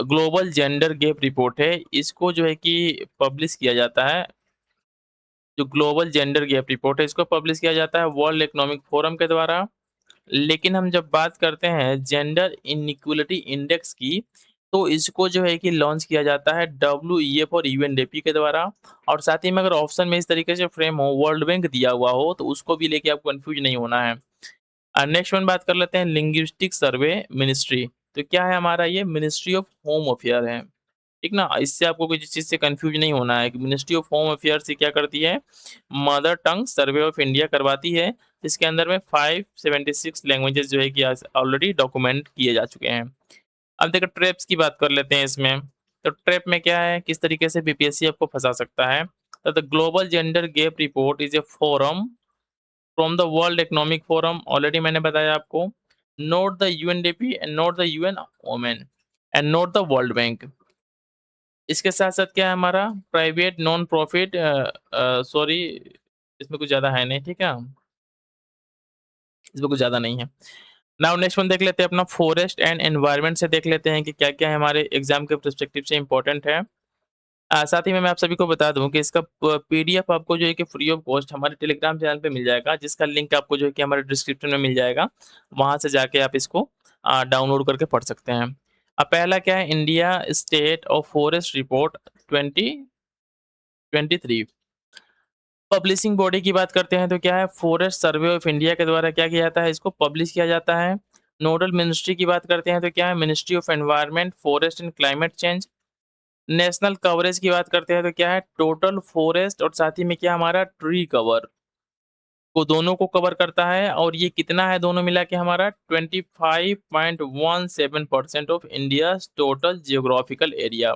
global gender gap report है, इसको जो है कि पब्लिश किया जाता है, जो ग्लोबल जेंडर गैप रिपोर्ट है इसको पब्लिश किया जाता है वर्ल्ड इकोनॉमिक फोरम के द्वारा। लेकिन हम जब बात करते हैं जेंडर इनइक्वालिटी इंडेक्स की, तो इसको जो है कि लॉन्च किया जाता है WEF और यूएनडीपी के द्वारा। और साथ ही में अगर ऑप्शन में इस तरीके से फ्रेम हो, वर्ल्ड बैंक दिया हुआ हो, तो उसको भी लेके आपको कंफ्यूज नहीं होना है। नेक्स्ट वन बात कर लेते हैं, लिंग्विस्टिक सर्वे मिनिस्ट्री। तो क्या है हमारा? ये मिनिस्ट्री ऑफ होम अफेयर है, ठीक ना? इससे आपको किसी चीज़ से कंफ्यूज नहीं होना है कि मिनिस्ट्री ऑफ होम अफेयर से क्या करती है? Mother tongue survey of India करवाती है। इसके अंदर में 576 लैंग्वेजेस जो है कि ऑलरेडी डॉक्यूमेंट किए जा चुके हैं। अब देखो ट्रैप्स की बात कर लेते हैं इसमें। तो ट्रैप में क्या है, किस तरीके से बीपीएससी आपको फंसा सकता है? तो the global gender gap report is a forum from the world economic forum, already मैंने बताया आपको। Note the UNDP and note the UN women and note the world bank. इसके साथ-साथ क्या है हमारा प्राइवेट नॉन प्रॉफिट सॉरी इसमें कुछ ज़्यादा है नहीं, ठीक है? इसमें कुछ ज़्यादा नहीं है। नाउ नेक्स्ट वन देख लेते हैं अपना फॉरेस्ट एंड एनवायरनमेंट से देख लेते हैं कि क्या-क्या हमारे एग्ज़ाम के पर्सपेक्टिव से इम्पोर्टेंट है। साथ ही में मैं आप सभी को बता दूँ कि इसका पीडीएफ आपको जो है कि फ्री ऑफ कॉस्ट हमारे टेलीग्राम चैनल पे मिल जाएगा, जिसका लिंक आपको जो है कि हमारे डिस्क्रिप्शन में मिल जाएगा। वहाँ से जाके आप इसको डाउनलोड करके पढ़ सकते हैं। अब पहला क्या है India state of forest report 2023 publishing body की बात करते हैं तो क्या है फॉरेस्ट सर्वे ऑफ इंडिया के द्वारा क्या किया जाता है इसको पब्लिश किया जाता है। नोडल मिनिस्ट्री की बात करते हैं तो क्या है ministry of environment forest and climate change. National coverage की बात करते हैं तो क्या है टोटल फॉरेस्ट और साथ ही में क्या हमारा ट्री कवर को दोनों को कवर करता है और ये कितना है दोनों मिला के हमारा 25.17% of India total geographical area.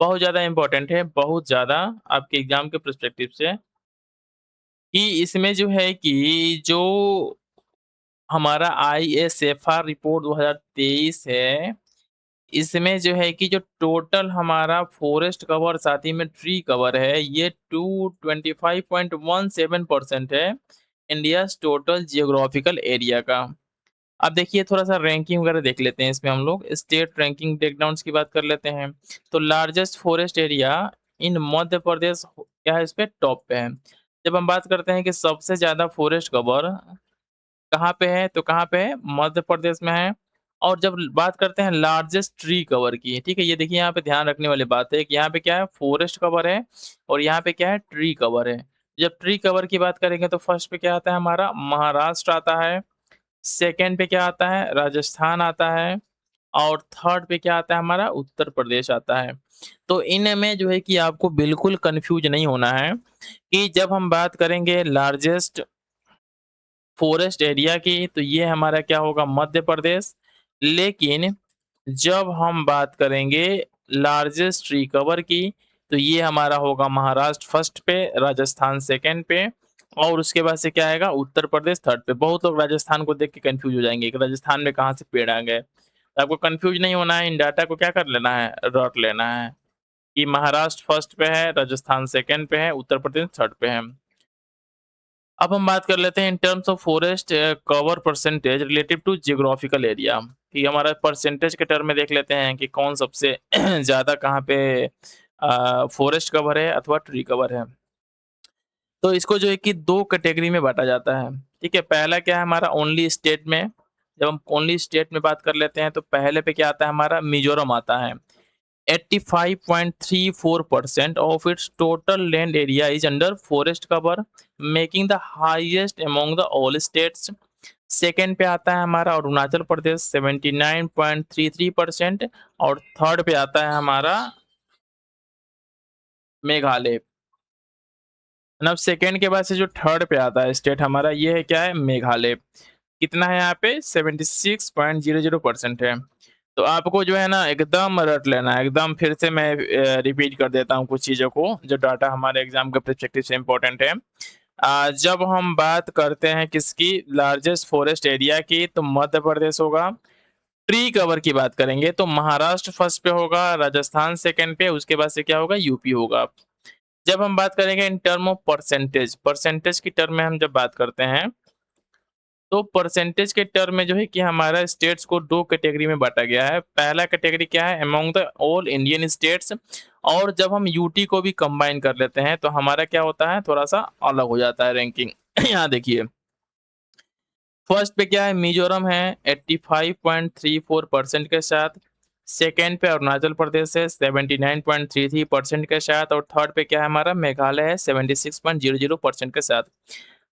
बहुत ज़्यादा इंपॉर्टेंट है बहुत ज़्यादा आपके एग्जाम के परस्पेक्टिव से कि इसमें जो है कि जो हमारा आईएसएफआर रिपोर्ट 2023 है इसमें जो है कि जो टोटल हमारा फॉरेस्ट कवर साथ ही में ट्री कवर है ये 225.17% है इंडिया टोटल जियोग्राफिकल एरिया का। अब देखिए थोड़ा-सा रैंकिंग वगैरह देख लेते हैं इसमें हम लोग स्टेट रैंकिंग ब्रेकडाउन्स की बात कर लेते हैं। तो largest forest area in Madhya Pradesh क्या है इस पे टॉप पे है। जब हम बात करते हैं कि सबसे ज़्यादा फॉरेस्ट कवर कहाँ पे है? तो कहाँ पे है? मध्य प्रदेश में है। और जब बात करते हैं लार्जेस्ट ट्री कवर की, ठीक है? ये देखिए यहाँ पे ध्यान रखने वाली बात है कि यहाँ पे क्या है? फॉरेस्ट कवर है और यहाँ पे क्या है? ट्री कवर है। जब ट्री कवर की बात करेंगे तो फर्स्ट पे क्या आता है हमारा? महाराष्ट्र आता है, सेकंड पे क्या आता है? राजस्थान आता है और थर्ड पे क्या आता है हमारा? उत्तर प्रदेश आता है। तो इनमें जो है कि आपको बिल्कुल कन्फ्यूज़ नहीं होना है कि जब हम बात करेंगे लार्जेस्ट फॉरेस्ट एरिया की तो ये हमारा क्या होगा मध्य प्रदेश। लेकिन जब हम बात करेंगे लार्जेस्ट ट्री कवर की तो ये हमारा होगा महाराष्ट्र फर्स्ट पे, राजस्थान सेकंड पे और उसके बाद से क्या आएगा उत्तर प्रदेश थर्ड पे। बहुत लोग राजस्थान को देख के कंफ्यूज हो जाएंगे कि राजस्थान में कहाँ से पेड़ आ गए। तो आपको कंफ्यूज नहीं होना है, इन डाटा को क्या कर लेना है, रट लेना है कि महाराष्ट्र फर्स्ट पे है, राजस्थान सेकंड पे है, उत्तर प्रदेश थर्ड पे है। अब हम बात कर लेते हैं in terms of forest cover percentage relative to geographical area कि हमारा परसेंटेज के टर्म में देख लेते हैं कि कौन सबसे ज़्यादा कहाँ पे फॉरेस्ट कवर है अथवा ट्री कवर है। तो इसको जो है कि 2 कैटेगरी में बाँटा जाता है, ठीक है? पहला क्या है हमारा ओनली स्टेट में, जब हम ओनली स्टेट में बात कर लेते हैं तो पहले पे क्या आता है हमारा मिज़ोरम आता है। 85.34% of its total land area is under forest cover, making the highest among the all states. Second पे आता है हमारा अरुणाचल प्रदेश 79.33% और थर्ड पे आता है हमारा मेघालय। अब सेकंड के बाद से जो थर्ड पे आता है स्टेट हमारा ये है क्या है मेघालय। कितना है यहाँ पे 76.00% है। तो आपको जो है ना एकदम रट लेना है, एकदम फिर से मैं रिपीट कर देता हूँ कुछ चीज़ों को, जो डाटा हमारे एग्ज़ाम के पर्सपेक्टिव से इम्पोर्टेंट है। जब हम बात करते हैं किसकी लार्जेस्ट फॉरेस्ट एरिया की तो मध्य प्रदेश होगा। ट्री कवर की बात करेंगे तो महाराष्ट्र फर्स्ट पे होगा, राजस्थान सेकंड पे, उसके बाद से क्या होगा यूपी होगा। जब हम बात करेंगे in term of percentage, percentage की टर्म में हम जब बात करते हैं तो परसेंटेज के टर्म में जो है कि हमारा स्टेट्स को 2 कैटेगरी में बाँटा गया है। पहला कैटेगरी क्या है among the all Indian states और जब हम यूटी को भी कंबाइन कर लेते हैं तो हमारा क्या होता है थोड़ा-सा अलग हो जाता है रैंकिंग। यहाँ देखिए, फर्स्ट पे क्या है मिज़ोरम है 85.34% के साथ, सेकंड पे अरुणाचल प्रदेश है 79.33% के साथ और थर्ड पे क्या है हमारा मेघालय है 76.00% के साथ।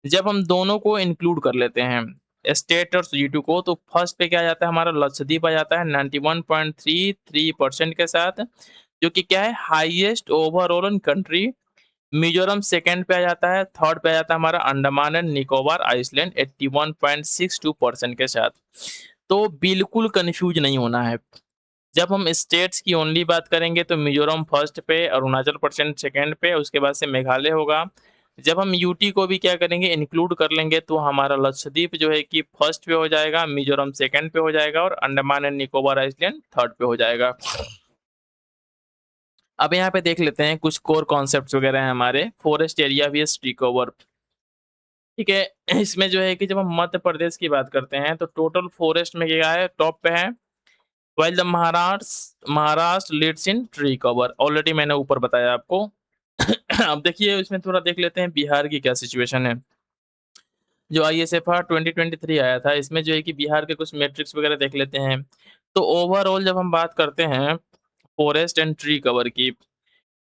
जब हम दोनों को इंक्लूड कर लेते हैं स्टेट और यूटी को तो फर्स्ट पे क्या आ जाता है हमारा लक्षद्वीप आ जाता है 91.33% के साथ जो कि क्या है highest overall in country. Mizoram second पे आ जाता है, थर्ड पे आ जाता है हमारा अंडमान एंड निकोबार आइसलैंड 81.62% के साथ। तो बिल्कुल कंफ्यूज नहीं होना है। जब हम स्टेट्स की ओनली बात करेंगे तो मिजोरम फर्स्ट पे, अरुणाचल प्रदेश सेकंड पे, उसके बाद से मेघालय होगा। जब हम यूटी को भी क्या करेंगे इंक्लूड कर लेंगे तो हमारा लक्षद्वीप जो है कि फर्स्ट पे हो जाएगा, मिजोरम सेकंड पे हो जाएगा और Andaman and Nicobar island third पे हो जाएगा। अब यहाँ पे देख लेते हैं कुछ कोर कॉन्सेप्ट्स वगैरह हैं हमारे forest area VS tree cover. ठीक है, इसमें जो है कि जब हम मध्य प्रदेश की बात करते हैं तो टोटल फॉरेस्ट में क्या है, टॉप पे है, while the Maharashtra leads in tree cover, already मैंने ऊपर बताया आपको। अब देखिए इसमें थोड़ा देख लेते हैं बिहार की क्या सिचुएशन है। जो आईएसएफआर 2023 आया था, इसमें जो है कि बिहार के कुछ मैट्रिक्स वगैरह देख लेते हैं। तो ओवरऑल जब हम बात करते हैं फॉरेस्ट एंड ट्री कवर की,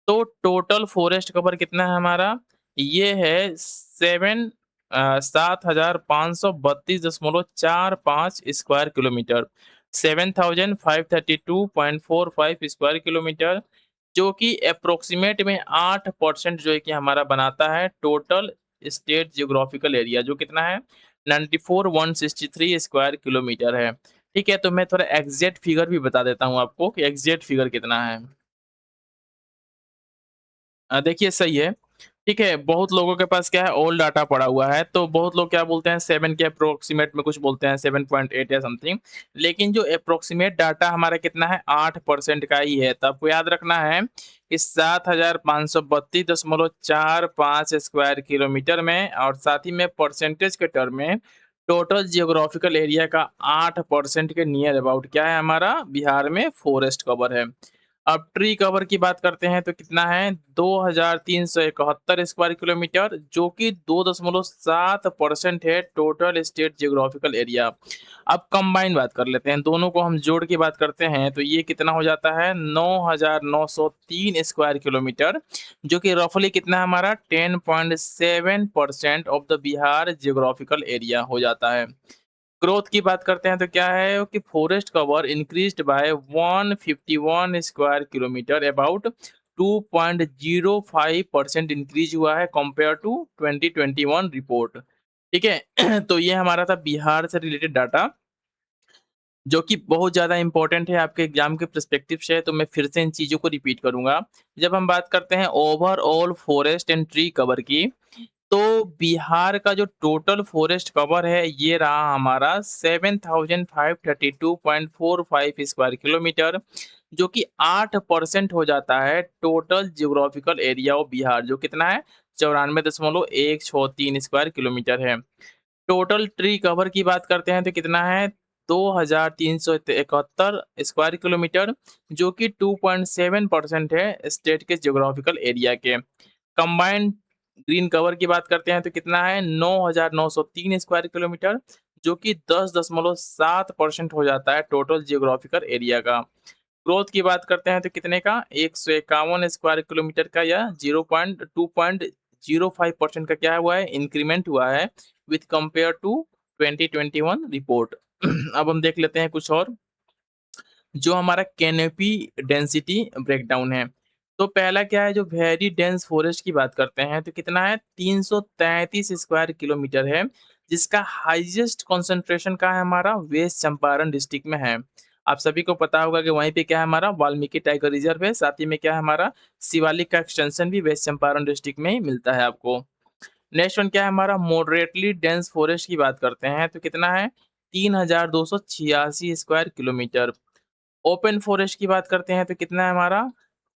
तो टोटल फॉरेस्ट कवर कितना है हमारा? ये है 7,532.45 स्क्वायर किलोमीटर, 7,532.45 स्क्वायर किलोमीटर, जो कि अप्रोक्सीमेट में 8% जो है कि हमारा बनाता है टोटल स्टेट जियोग्राफिकल एरिया, जो कितना है 94,163 स्क्वायर किलोमीटर है। ठीक है, तो मैं थोड़ा एग्जैक्ट फिगर भी बता देता हूँ आपको कि एग्जैक्ट फिगर कितना है। देखिए सही है। ठीक है, बहुत लोगों के पास क्या है ओल्ड डाटा पड़ा हुआ है, तो बहुत लोग क्या बोलते हैं 7 के अप्रोक्सीमेट में कुछ बोलते हैं 7.8 या समथिंग। लेकिन जो अप्रोक्सीमेट डाटा हमारा कितना है 8% का ही है। तो आपको याद रखना है कि 7,532.45 स्क्वायर किलोमीटर में और साथ ही में परसेंटेज के टर्म में टोटल जियोग्राफिकल एरिया का 8% के नियर अबाउट क्या है हमारा बिहार में फॉरेस्ट कवर है। अब ट्री कवर की बात करते हैं तो कितना है 2,371 स्क्वायर किलोमीटर, जो कि 2.7% है टोटल स्टेट जियोग्राफिकल एरिया। अब कंबाइन बात कर लेते हैं, दोनों को हम जोड़ के बात करते हैं तो ये कितना हो जाता है 9,903 स्क्वायर किलोमीटर, जो कि रफली कितना है हमारा 10.7% of the Bihar geographical area हो जाता है। ग्रोथ की बात करते हैं तो क्या है कि forest cover increased by 151 square kilometre, about 2.05% increase हुआ है कंपेयर टू 2021 रिपोर्ट। ठीक है, तो ये हमारा था बिहार से रिलेटेड डाटा, जो कि बहुत ज़्यादा इंपॉर्टेंट है आपके एग्जाम के पर्सपेक्टिव से, तो मैं फिर से इन चीज़ों को रिपीट करूंगा। जब हम बात करते हैं overall forest and tree cover की, तो बिहार का जो टोटल फॉरेस्ट कवर है ये रहा हमारा 7,532.45 स्क्वायर किलोमीटर, जो कि 8% हो जाता है total geographical area of Bihar, जो कितना है 94.163 स्क्वायर किलोमीटर है। टोटल ट्री कवर की बात करते हैं तो कितना है 2,371 स्क्वायर किलोमीटर, जो कि 2.7% है स्टेट के जियोग्राफिकल एरिया के। कंबाइंड ग्रीन कवर की बात करते हैं तो कितना है 9,903 स्क्वायर किलोमीटर, जो कि 10.7% हो जाता है टोटल जियोग्राफिकल एरिया का। ग्रोथ की बात करते हैं तो कितने का 151 स्क्वायर किलोमीटर का या 0.205% का क्या हुआ है इंक्रीमेंट हुआ है विथ कंपेयर टू 2021 रिपोर्ट। अब हम देख लेते हैं कुछ और, जो हमारा कैनोपी डेंसिटी ब्रेकडाउन है। तो पहला क्या है, जो वेरी डेंस फॉरेस्ट की बात करते हैं तो कितना है 333 स्क्वायर किलोमीटर है, जिसका हाईएस्ट कंसंट्रेशन का है हमारा वेस्ट चंपारण डिस्ट्रिक्ट में है। आप सभी को पता होगा कि वहीं पे क्या है हमारा वाल्मीकि टाइगर रिजर्व है, साथ ही में क्या है हमारा शिवालिक का एक्सटेंशन भी वेस्ट चंपारण डिस्ट्रिक्ट में ही मिलता है आपको। नेक्स्ट वन क्या है हमारा मॉडरेटली डेंस फॉरेस्ट की बात करते हैं तो कितना है 3,286 स्क्वायर किलोमीटर। ओपन फॉरेस्ट की बात करते हैं तो कितना है हमारा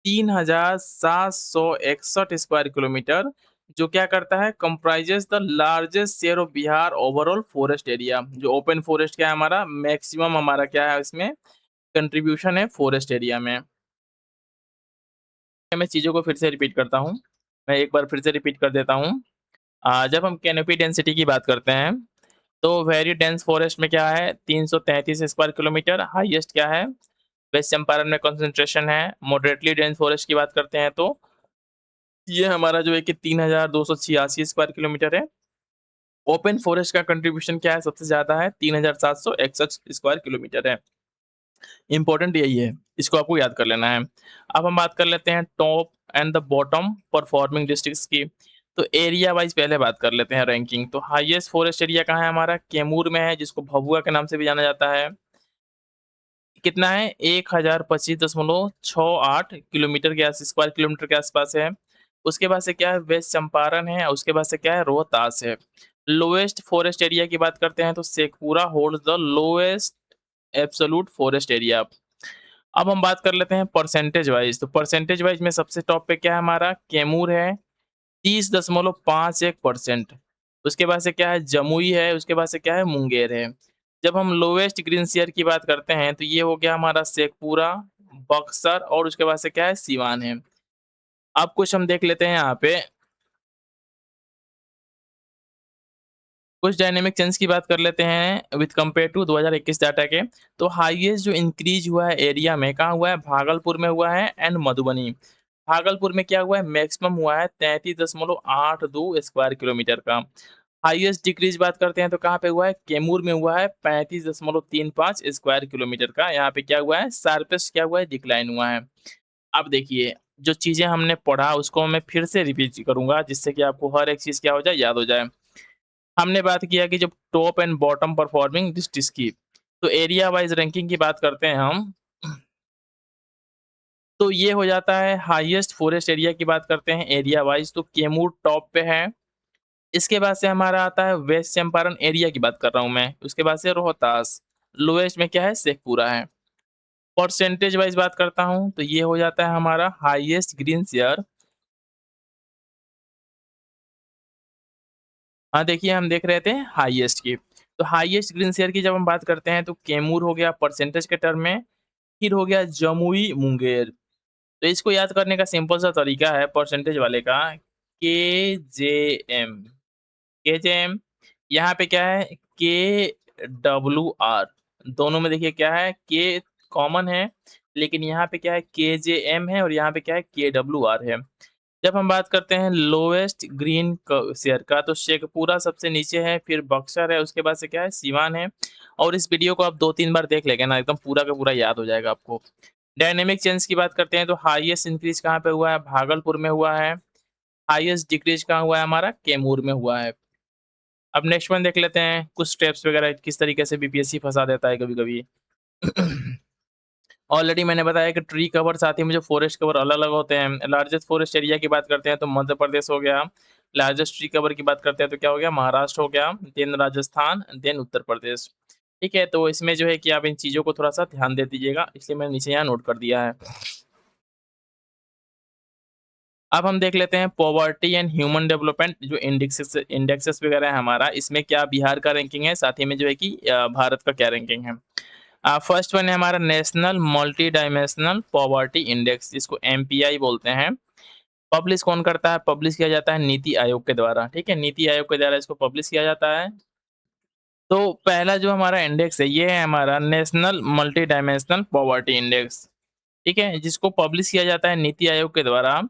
3,761 स्क्वायर किलोमीटर, जो क्या करता है comprises the largest share of Bihar overall forest area. जो ओपन फॉरेस्ट क्या है हमारा मैक्सिमम हमारा क्या है इसमें कंट्रीब्यूशन है फॉरेस्ट एरिया में। मैं चीज़ों को फिर से रिपीट करता हूँ, मैं एक बार फिर से रिपीट कर देता हूँ। जब हम कैनोपी डेंसिटी की बात करते हैं तो वेरी डेंस फॉरेस्ट में क्या है 333 स्क्वायर किलोमीटर, हाईएस्ट क्या है वेस्ट चंपारण में कंसंट्रेशन है। मॉडरेटली डेंस फॉरेस्ट की बात करते हैं तो ये हमारा जो है कि 3,286 स्क्वायर किलोमीटर है। ओपन फॉरेस्ट का कंट्रीब्यूशन क्या है सबसे ज़्यादा है 3,761 स्क्वायर किलोमीटर है। इंपॉर्टेंट यही है, इसको आपको याद कर लेना है। अब हम बात कर लेते हैं top and the bottom performing districts की। तो एरिया वाइज पहले बात कर लेते हैं रैंकिंग। तो हाईएस्ट फॉरेस्ट एरिया कहाँ है हमारा कैमूर में है, जिसको भभुआ के नाम से भी जाना जाता है। कितना है 1,025.68 किलोमीटर के आस स्क्वायर किलोमीटर के आसपास है। उसके बाद से क्या है वेस्ट चंपारण है, उसके बाद से क्या है रोहतास है। लोएस्ट फॉरेस्ट एरिया की बात करते हैं तो Sheikhpura holds the lowest absolute forest area. अब हम बात कर लेते हैं परसेंटेज वाइज़, तो परसेंटेज वाइज़ में सबसे टॉप पे क्या है हमारा कैमूर है 30.51%। उसके बाद से क्या है जमुई है, उसके बाद से क्या है मुंगेर है। जब हम लोएस्ट ग्रीन शेयर की बात करते हैं तो ये हो गया हमारा शेखपुरा, बक्सर और उसके बाद से क्या है सीवान है। अब कुछ हम देख लेते हैं यहाँ पे, कुछ डायनामिक चेंज की बात कर लेते हैं विथ कंपेयर टू 2021 डाटा के। तो हाईएस्ट जो इंक्रीज हुआ है एरिया में कहाँ हुआ है, भागलपुर में हुआ है एंड मधुबनी। भागलपुर में क्या हुआ है, मैक्सिमम हुआ है 33.82 स्क्वायर किलोमीटर का। हाईएस्ट डिक्रीज बात करते हैं तो कहाँ पे हुआ है, कैमूर में हुआ है 35.35 स्क्वायर किलोमीटर का। यहाँ पे क्या हुआ है, शार्पेस्ट क्या हुआ है, डिक्लाइन हुआ है। अब देखिए, जो चीजें हमने पढ़ा उसको मैं फिर से रिपीट करूंगा जिससे कि आपको हर एक चीज क्या हो जाए, याद हो जाए। हमने बात किया कि जब top and bottom performing districts की, तो एरिया वाइज रैंकिंग की बात करते हैं हम, तो ये हो जाता है हाईएस्ट फॉरेस्ट एरिया की बात करते हैं एरिया वाइज, तो कैमूर टॉप पे है। इसके बाद से हमारा आता है वेस्ट चंपारण एरिया की बात कर रहा हूँ मैं, उसके बाद से रोहतास। लोएस्ट में क्या है, शेखपुरा है। परसेंटेज वाइज बात करता हूँ तो ये हो जाता है हमारा हाईएस्ट ग्रीन शेयर। हाँ, देखिए हम देख रहे थे हाईएस्ट की, तो हाईएस्ट ग्रीन शेयर की जब हम बात करते हैं तो कैमूर हो गया परसेंटेज के टर्म में, फिर हो गया जमुई मुंगेर। तो इसको याद करने का सिंपल सा तरीका है परसेंटेज वाले का, KJM। KJM यहाँ पे क्या है, KWR। दोनों में देखिए क्या है, के कॉमन है, लेकिन यहाँ पे क्या है KJM है और यहाँ पे क्या है KWR है। जब हम बात करते हैं लोएस्ट ग्रीन शेयर का, तो शेखपुरा सबसे नीचे है, फिर बक्सर है, उसके बाद से क्या है सीवान है। और इस वीडियो को आप 2-3 बार देख लेंगे ना, एकदम पूरा का पूरा याद हो जाएगा आपको। डायनेमिक चेंज की बात करते हैं तो हाईएस्ट इंक्रीज कहाँ पे हुआ है, भागलपुर में हुआ है। हाईएस्ट डिक्रीज कहाँ हुआ है हमारा, कैमूर में हुआ है। अब नेक्स्ट वन देख लेते हैं, कुछ स्टेप्स वगैरह किस तरीके से बीपीएससी फंसा देता है कभी कभी। ऑलरेडी मैंने बताया कि ट्री कवर साथ ही में जो फॉरेस्ट कवर अलग अलग होते हैं। लार्जेस्ट फॉरेस्ट एरिया की बात करते हैं तो मध्य प्रदेश हो गया। लार्जेस्ट ट्री कवर की बात करते हैं तो क्या हो गया, महाराष्ट्र हो गया, देन राजस्थान, देन उत्तर प्रदेश। ठीक है, तो इसमें जो है कि आप इन चीज़ों को थोड़ा सा ध्यान दे दीजिएगा, इसलिए मैंने नीचे यहाँ नोट कर दिया है। अब हम देख लेते हैं पॉवर्टी एंड ह्यूमन डेवलपमेंट जो इंडेक्सेस इंडेक्सेस वगैरह है हमारा, इसमें क्या बिहार का रैंकिंग है, साथ ही में जो है कि भारत का क्या रैंकिंग है। फर्स्ट वन है हमारा national multi dimensional poverty index, जिसको एमपीआई बोलते हैं। पब्लिश कौन करता है, पब्लिश किया जाता है नीति आयोग के द्वारा। ठीक है, नीति आयोग के द्वारा इसको पब्लिश किया जाता है। तो पहला जो हमारा इंडेक्स है ये है हमारा national multi dimensional poverty index. ठीक है, जिसको पब्लिश किया जाता है नीति आयोग के द्वारा।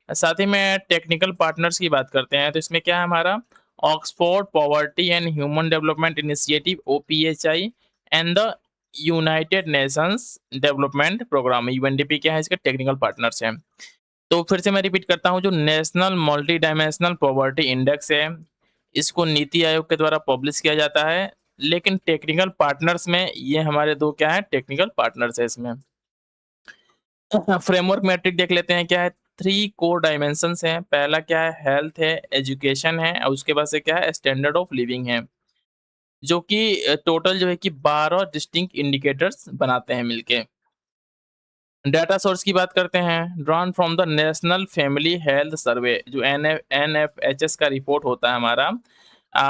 साथ ही में टेक्निकल पार्टनर्स की बात करते हैं तो इसमें क्या है हमारा, Oxford poverty and human development initiative OPHI and the United Nations development programme UNDP क्या है, इसके टेक्निकल पार्टनर्स हैं। तो फिर से मैं रिपीट करता हूँ, जो national multi dimensional poverty index है, इसको नीति आयोग के द्वारा पब्लिश किया जाता है। लेकिन टेक्निकल पार्टनर्स में ये हमारे दो क्या है, टेक्निकल पार्टनर्स है इसमें। फ्रेमवर्क मैट्रिक देख लेते हैं क्या है, 3 कोर डायमेंशंस हैं। पहला क्या है, हेल्थ है, एजुकेशन है और उसके बाद से क्या है, स्टैंडर्ड ऑफ लिविंग है, जो कि टोटल जो है कि 12 डिस्टिंक्ट इंडिकेटर्स बनाते हैं मिलके। डाटा सोर्स की बात करते हैं, drawn from the national family health survey, जो NFHS का रिपोर्ट होता है हमारा,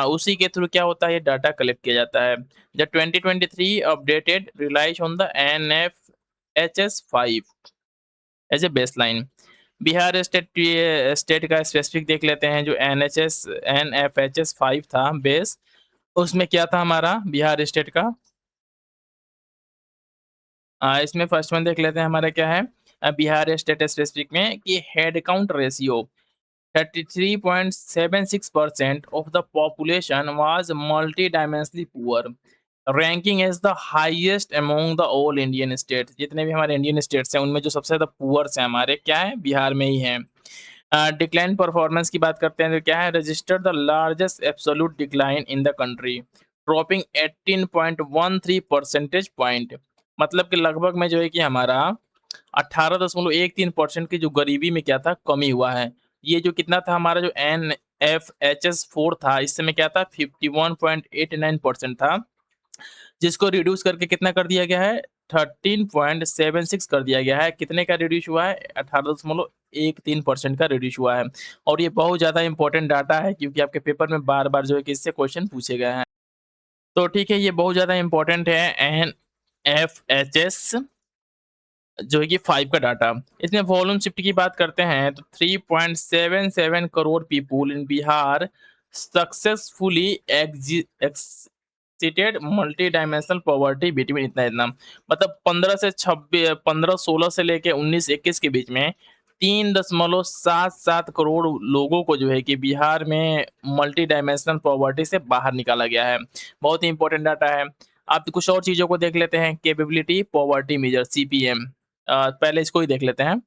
उसी के थ्रू क्या होता है, ये डाटा कलेक्ट किया जाता है। The 2023 updated release on the NFHS 5 as a baseline. Bihar state का स्पेसिफिक देख लेते हैं, जो NFHS 5 था बेस, उसमें क्या था हमारा बिहार स्टेट का। इसमें फर्स्ट वन देख लेते हैं हमारा क्या है, बिहार स्टेट स्पेसिफिक में कि head count ratio 33.76% of the population was multidimensionally poor, ranking as the highest among the all Indian state. जितने भी हमारे इंडियन स्टेट्स हैं उनमें जो सबसे ज्यादा पुअर्स हैं हमारे क्या है, बिहार में ही है। डिक्लाइन परफॉर्मेंस की बात करते हैं तो क्या है, registered the largest absolute decline in the country, dropping 18.13 percentage point. मतलब कि लगभग में जो है कि हमारा 18.13% की जो गरीबी में क्या था, कमी हुआ है। ये जो कितना था हमारा, जो NFHS 4 था, इस समय क्या था 51.89% था, जिसको रिड्यूस करके कितना कर दिया गया है, 13.76 कर दिया गया है। कितने का रिड्यूस हुआ है? 18.13% का रिड्यूस हुआ है। और ये बहुत ज़्यादा इंपॉर्टेंट डाटा है क्योंकि आपके पेपर में बार-बार जो है कि इससे क्वेश्चन पूछे गए हैं। तो ठीक है, ये बहुत ज़्यादा इंपॉर्टेंट है एनएफएचएस जो है कि 5 का डाटा। इसमें वॉल्यूम शिफ्ट की बात करते हैं तो 3.77 crore people in Bihar successfully exited multi dimensional poverty between इतना-इतना। मतलब 15-16 से लेके 19-21 के बीच में 3.77 करोड़ लोगों को जो है कि बिहार में मल्टी डायमेंशनल पॉवर्टी से बाहर निकाला गया है। बहुत ही इंपॉर्टेंट डाटा है। आप कुछ और चीज़ों को देख लेते हैं, कैपेबिलिटी पॉवर्टी मेजर सीपीएम। पहले इसको ही देख लेते हैं।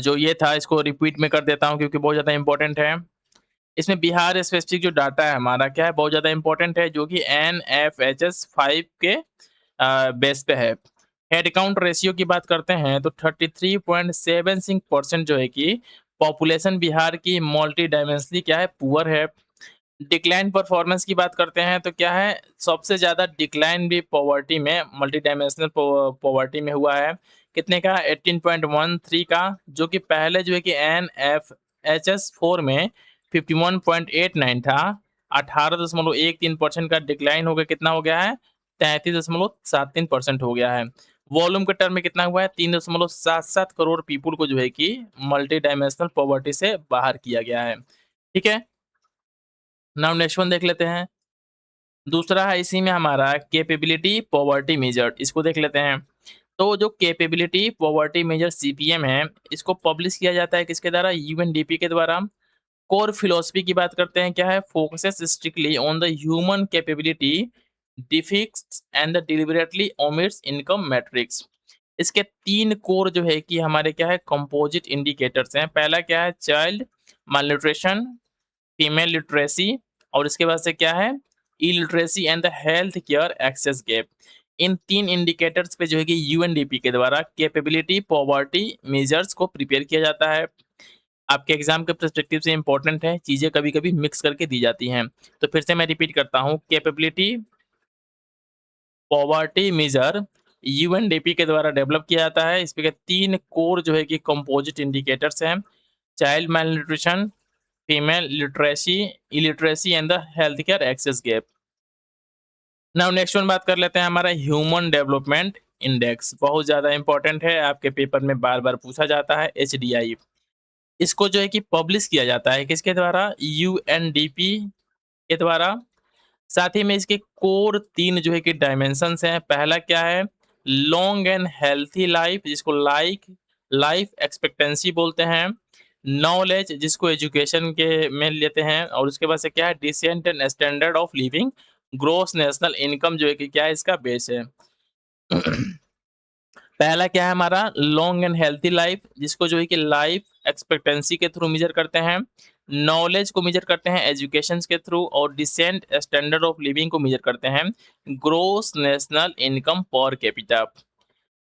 जो ये था इसको रिपीट में कर देता हूँ क्योंकि बहुत ज़्यादा इम्पोर्टेंट है। इसमें बिहार स्पेसिफिक जो डाटा है हमारा क्या है, बहुत ज़्यादा इम्पोर्टेंट है जो कि एनएफएचएस 5 के बेस पे है। हेड काउंट रेशियो की बात करते हैं तो 33.76% जो है कि पॉपुलेशन बिहार की मल्टी डायमेंशनली क्या है, पुअर है। डिक्लाइन परफॉर्मेंस की बात करते हैं तो क्या है, सबसे ज़्यादा डिक्लाइन भी पॉवर्टी में मल्टी डायमेंशनल पॉवर्टी में हुआ है। कितने का? 18.13 का, जो कि पहले जो है कि एनएफएचएस 4 में 51.89 था। 18.13% का डिक्लाइन हो गया, कितना हो गया है? 33.73% हो गया है। वॉल्यूम के टर्म में कितना हुआ है? 3.77 करोड़ पीपल को जो है कि मल्टी डायमेंशनल पॉवर्टी से बाहर किया गया है। ठीक है? नाउ नेक्स्ट वन देख लेते हैं। दूसरा है इसी में हमारा कैपेबिलिटी पॉवर्टी मेजर, इसको देख लेते हैं। तो जो कैपेबिलिटी पॉवर्टी मेजर सीपीएम है, इसको पब्लिश किया जाता है किसके द्वारा? यूएनडीपी के द्वारा। कोर फिलॉसफी की बात करते हैं, क्या है? Focuses strictly on the human capability deficits and the deliberately omits income metrics. इसके 3 कोर जो है कि हमारे क्या है, कंपोजिट इंडिकेटर्स हैं। पहला क्या है? चाइल्ड malnutrition, फीमेल लिटरेसी, और इसके बाद से क्या है? Illiteracy and the health care access gap. In 3 indicators पे जो है कि यूएनडीपी के द्वारा कैपेबिलिटी पॉवर्टी मेजर्स को प्रिपेयर किया जाता है। आपके एग्जाम के पर्सपेक्टिव से इंपॉर्टेंट है, चीज़ें कभी-कभी मिक्स करके दी जाती हैं। तो फिर से मैं रिपीट करता हूँ, कैपेबिलिटी पॉवर्टी मेजर यूएनडीपी के द्वारा डेवलप किया जाता है। इसके 3 कोर जो है कि कंपोजिट इंडिकेटर्स हैं। Child malnutrition, female literacy, illiteracy and the health care access gap. Now next one बात कर लेते हैं, हमारा ह्यूमन डेवलपमेंट इंडेक्स। बहुत ज़्यादा इंपॉर्टेंट है, आपके पेपर में बार-बार पूछा जाता है, एचडीआई। इसको जो है कि पब्लिश किया जाता है किसके द्वारा? यूएनडीपी के द्वारा। साथ ही में इसके कोर 3 जो है कि डायमेंशंस हैं। पहला क्या है? लॉन्ग एंड हेल्थी लाइफ, जिसको लाइफ एक्सपेक्टेंसी बोलते हैं। नॉलेज, जिसको एजुकेशन के में लेते हैं। और उसके बाद से क्या है? Decent and standard of living. Gross national income जो है कि क्या है, इसका बेस है। पहला क्या है हमारा? लॉन्ग एंड हेल्थी लाइफ, जिसको जो है कि लाइफ एक्सपेक्टेंसी के थ्रू मेजर करते हैं। नॉलेज को मेजर करते हैं एजुकेशन के थ्रू। और डिसेंट स्टैंडर्ड ऑफ लिविंग को मेजर करते हैं gross national income per capita.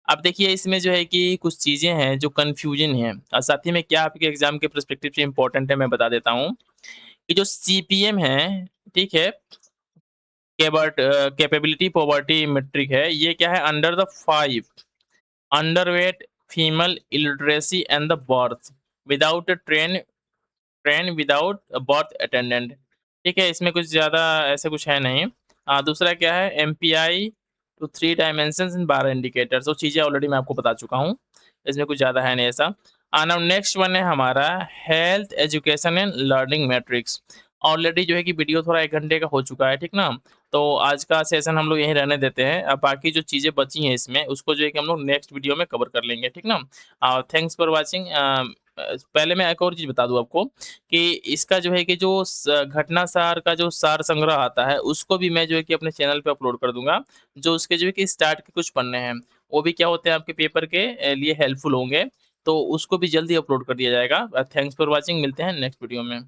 अब देखिए, इसमें जो है कि कुछ चीज़ें हैं जो कन्फ्यूजन है, और साथ ही में क्या आपके एग्जाम के पर्सपेक्टिव से इंपॉर्टेंट है, मैं बता देता हूँ कि जो सीपीएम है, ठीक है, कैपेबिलिटी पॉवर्टी मेट्रिक है, ये क्या है? Under the 5 underweight, female illiteracy and the birth without train without birth attendant. ठीक है, इसमें कुछ ज़्यादा ऐसे कुछ है नहीं। दूसरा क्या है? MPI to 3 dimensions in 12 indicators. वो चीज़ें ऑलरेडी मैं आपको बता चुका हूँ, इसमें कुछ ज़्यादा है नहीं ऐसा। नाउ नेक्स्ट वन है हमारा health education and learning matrix. Already जो है कि वीडियो थोड़ा 1 घंटे का हो चुका है, ठीक ना? तो आज का सेशन हम लोग यहीं रहने देते हैं। अब बाकी जो चीज़ें बची हैं इसमें, उसको जो है कि हम लोग नेक्स्ट वीडियो में कवर कर लेंगे, ठीक ना? Thanks for watching. पहले मैं एक और चीज़ बता दूँ आपको कि इसका जो है कि जो घटना सार का जो सार संग्रह आता है, उसको भी मैं जो है कि अपने चैनल पे अपलोड कर दूंगा। जो उसके जो है कि स्टार्ट के कुछ पन्ने हैं, वो भी क्या होते हैं, आपके पेपर के लिए हेल्पफुल होंगे। तो उसको भी जल्दी अपलोड कर दिया जाएगा। थैंक्स फॉर वॉचिंग, मिलते हैं नेक्स्ट वीडियो में।